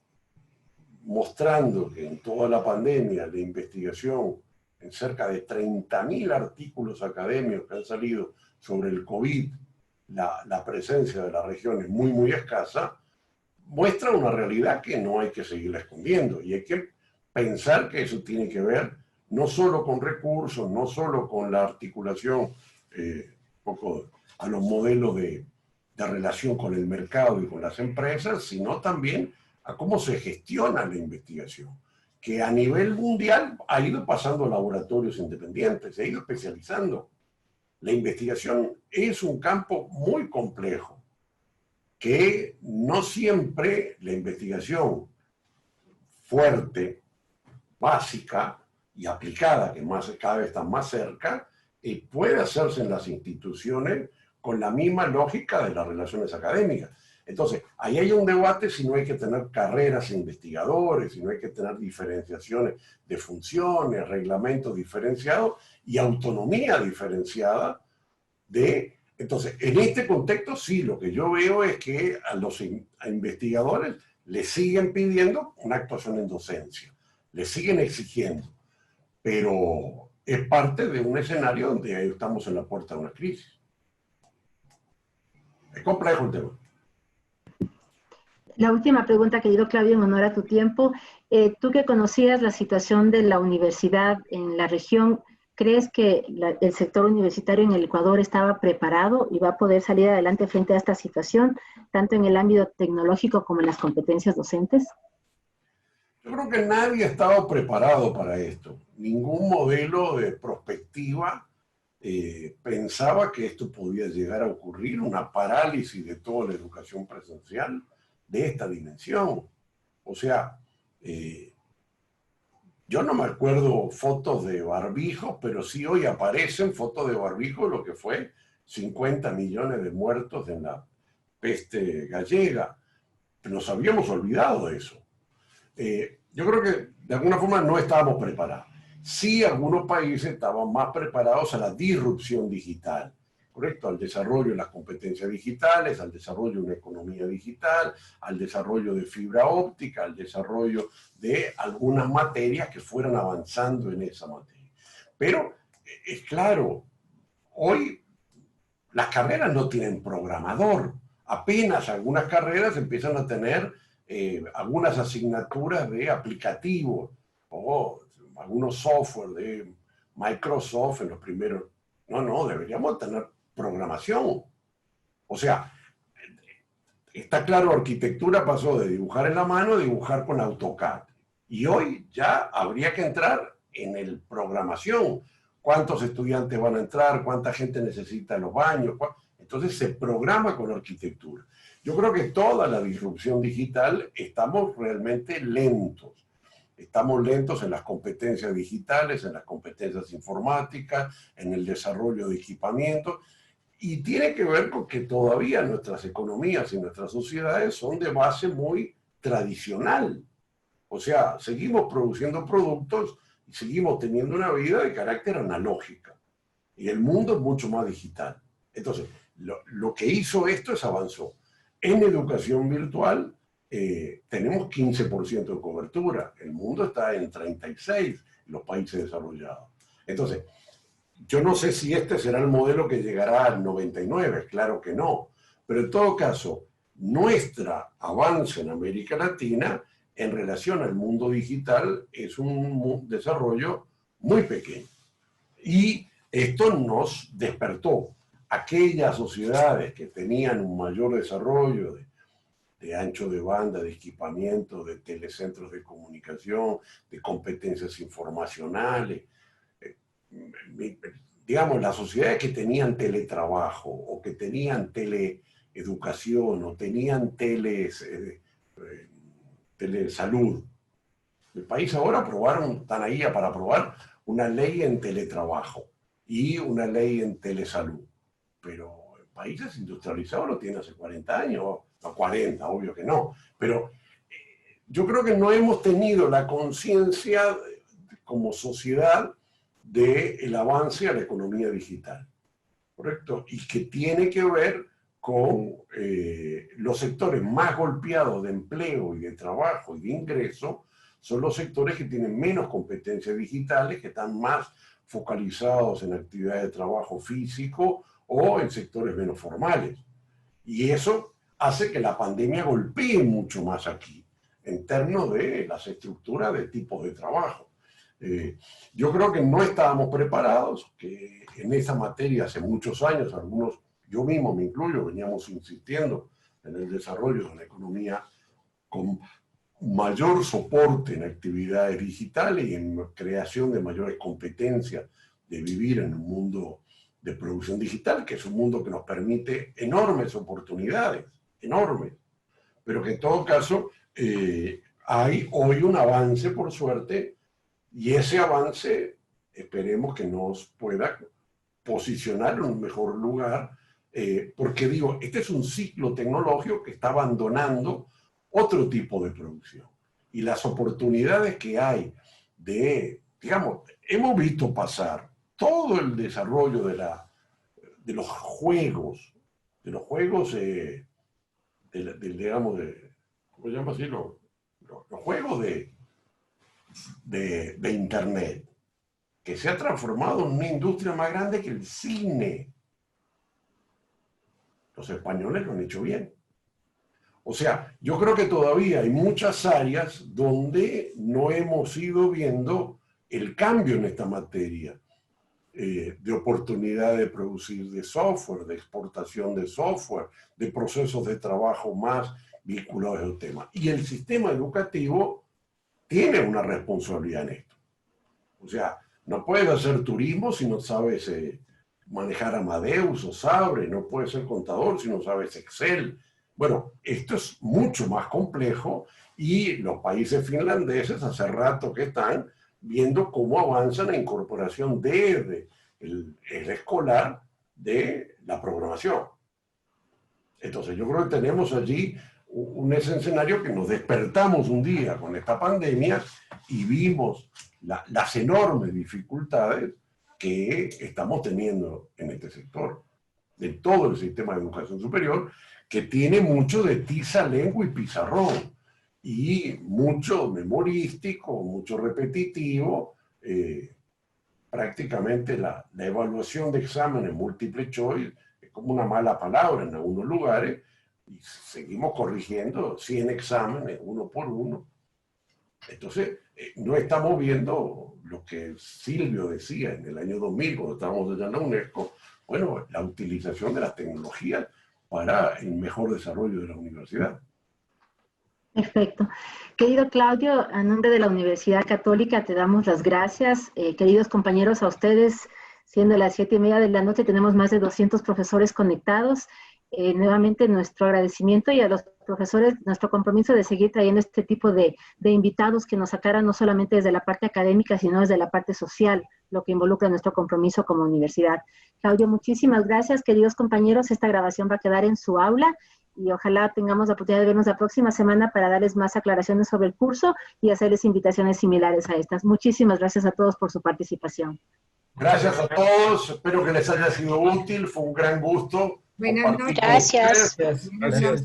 mostrando que en toda la pandemia la investigación, en cerca de 30.000 artículos académicos que han salido sobre el COVID, la presencia de la región es muy, muy escasa, muestra una realidad que no hay que seguir escondiendo y hay que pensar que eso tiene que ver no solo con recursos, no solo con la articulación un poco a los modelos de relación con el mercado y con las empresas, sino también a cómo se gestiona la investigación, que a nivel mundial ha ido pasando a laboratorios independientes, se ha ido especializando. La investigación es un campo muy complejo, que no siempre la investigación fuerte, básica y aplicada, que cada vez está más cerca, puede hacerse en las instituciones con la misma lógica de las relaciones académicas. Entonces, ahí hay un debate si no hay que tener carreras de investigadores, si no hay que tener diferenciaciones de funciones, reglamentos diferenciados y autonomía diferenciada de... Entonces, en este contexto sí, lo que yo veo es que a los investigadores les siguen pidiendo una actuación en docencia, les siguen exigiendo, pero es parte de un escenario donde estamos en la puerta de una crisis. Es complejo el tema. La última pregunta, querido Claudio, en honor a tu tiempo. Tú que conocías la situación de la universidad en la región, ¿crees que el sector universitario en el Ecuador estaba preparado y va a poder salir adelante frente a esta situación, tanto en el ámbito tecnológico como en las competencias docentes? Yo creo que nadie ha estado preparado para esto. Ningún modelo de prospectiva pensaba que esto podía llegar a ocurrir, una parálisis de toda la educación presencial de esta dimensión. O sea, yo no me acuerdo fotos de barbijos, pero sí hoy aparecen fotos de barbijos, lo que fue 50 millones de muertos en la peste gallega. Nos habíamos olvidado de eso. Yo creo que de alguna forma no estábamos preparados. Sí, algunos países estaban más preparados a la disrupción digital, ¿correcto? Al desarrollo de las competencias digitales, al desarrollo de una economía digital, al desarrollo de fibra óptica, al desarrollo de algunas materias que fueran avanzando en esa materia. Pero es claro, hoy las carreras no tienen programador. Apenas algunas carreras empiezan a tener algunas asignaturas de aplicativos o algunos software de Microsoft en los primeros. No, deberíamos tener programación. O sea, está claro, arquitectura pasó de dibujar en la mano a dibujar con AutoCAD. Y hoy ya habría que entrar en el programación. ¿Cuántos estudiantes van a entrar? ¿Cuánta gente necesita en los baños? Entonces se programa con arquitectura. Yo creo que toda la disrupción digital estamos realmente lentos. Estamos lentos en las competencias digitales, en las competencias informáticas, en el desarrollo de equipamiento. Y tiene que ver con que todavía nuestras economías y nuestras sociedades son de base muy tradicional. O sea, seguimos produciendo productos y seguimos teniendo una vida de carácter analógica. Y el mundo es mucho más digital. Entonces, lo que hizo esto es avanzó. En educación virtual tenemos 15% de cobertura. El mundo está en 36% en los países desarrollados. Entonces, yo no sé si este será el modelo que llegará al 99%, claro que no. Pero en todo caso, nuestra avance en América Latina en relación al mundo digital es un desarrollo muy pequeño. Y esto nos despertó. Aquellas sociedades que tenían un mayor desarrollo de ancho de banda, de equipamiento, de telecentros de comunicación, de competencias informacionales, digamos, las sociedades que tenían teletrabajo o que tenían teleeducación o tenían telesalud. El país ahora están ahí para aprobar una ley en teletrabajo y una ley en telesalud. Pero países industrializados lo tienen hace 40 años, no 40, obvio que no. Pero yo creo que no hemos tenido la conciencia como sociedad del avance a la economía digital, ¿correcto? Y que tiene que ver con los sectores más golpeados de empleo y de trabajo y de ingreso, son los sectores que tienen menos competencias digitales, que están más focalizados en actividades de trabajo físico o en sectores menos formales. Y eso hace que la pandemia golpee mucho más aquí, en términos de las estructuras de tipos de trabajo. Yo creo que no estábamos preparados, que en esa materia hace muchos años, algunos, yo mismo me incluyo, veníamos insistiendo en el desarrollo de una economía con mayor soporte en actividades digitales y en creación de mayores competencias de vivir en un mundo de producción digital, que es un mundo que nos permite enormes oportunidades, enormes, pero que en todo caso hay hoy un avance, por suerte, y ese avance esperemos que nos pueda posicionar en un mejor lugar, porque digo, este es un ciclo tecnológico que está abandonando otro tipo de producción. Y las oportunidades que hay digamos, hemos visto pasar todo el desarrollo de los juegos, digamos, ¿cómo se llama así? Los juegos de Internet, que se ha transformado en una industria más grande que el cine. Los españoles lo han hecho bien. O sea, yo creo que todavía hay muchas áreas donde no hemos ido viendo el cambio en esta materia, de oportunidad de producir de software, de exportación de software, de procesos de trabajo más vinculados al tema. Y el sistema educativo tiene una responsabilidad en esto. O sea, no puedes hacer turismo si no sabes manejar Amadeus o Sabre, no puedes ser contador si no sabes Excel. Bueno, esto es mucho más complejo y los países finlandeses hace rato que están viendo cómo avanza la incorporación desde el escolar de la programación. Entonces yo creo que tenemos allí un escenario que nos despertamos un día con esta pandemia y vimos las enormes dificultades que estamos teniendo en este sector, de todo el sistema de educación superior, que tiene mucho de tiza, lengua y pizarrón, y mucho memorístico, mucho repetitivo, prácticamente la evaluación de exámenes múltiple choice es como una mala palabra en algunos lugares, y seguimos corrigiendo 100 exámenes uno por uno. Entonces, no estamos viendo lo que Silvio decía en el año 2000, cuando estábamos allá en la UNESCO, bueno, la utilización de las tecnologías para el mejor desarrollo de la universidad. Perfecto. Querido Claudio, a nombre de la Universidad Católica te damos las gracias. Queridos compañeros, a ustedes, siendo las 7:30 de la noche, tenemos más de 200 profesores conectados. Nuevamente nuestro agradecimiento y a los profesores nuestro compromiso de seguir trayendo este tipo de invitados que nos sacaran no solamente desde la parte académica, sino desde la parte social, lo que involucra nuestro compromiso como universidad. Claudio, muchísimas gracias. Queridos compañeros, esta grabación va a quedar en su aula y ojalá tengamos la oportunidad de vernos la próxima semana para darles más aclaraciones sobre el curso y hacerles invitaciones similares a estas. Muchísimas gracias a todos por su participación. Gracias a todos, espero que les haya sido útil, fue un gran gusto. Buenas noches. Gracias. Gracias.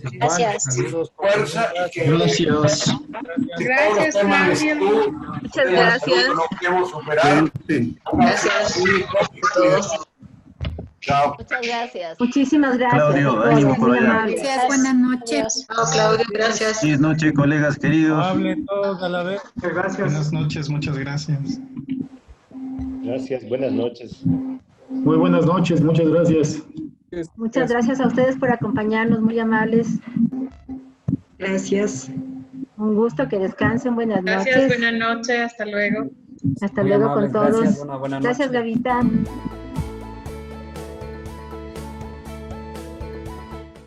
Fuerza y que Gracias. Gracias, Claudio. Muchas gracias. Lo queremos superar. Gracias a todos. Chao. Muchas gracias. Muchísimas gracias. Claudio, a todos, ánimo por muy allá. amables. Gracias, buenas noches. Adiós. Chao, Claudio, gracias. Feliz noche, colegas queridos. Hable todos a la vez. Buenas noches, muchas gracias. Gracias, buenas noches. Muy buenas noches, muchas gracias. Muchas gracias a ustedes por acompañarnos, muy amables. Gracias. Un gusto, que descansen, buenas noches. Gracias, buenas noches, hasta luego. Hasta luego con todos. Buenas noches. Gracias, Gavita.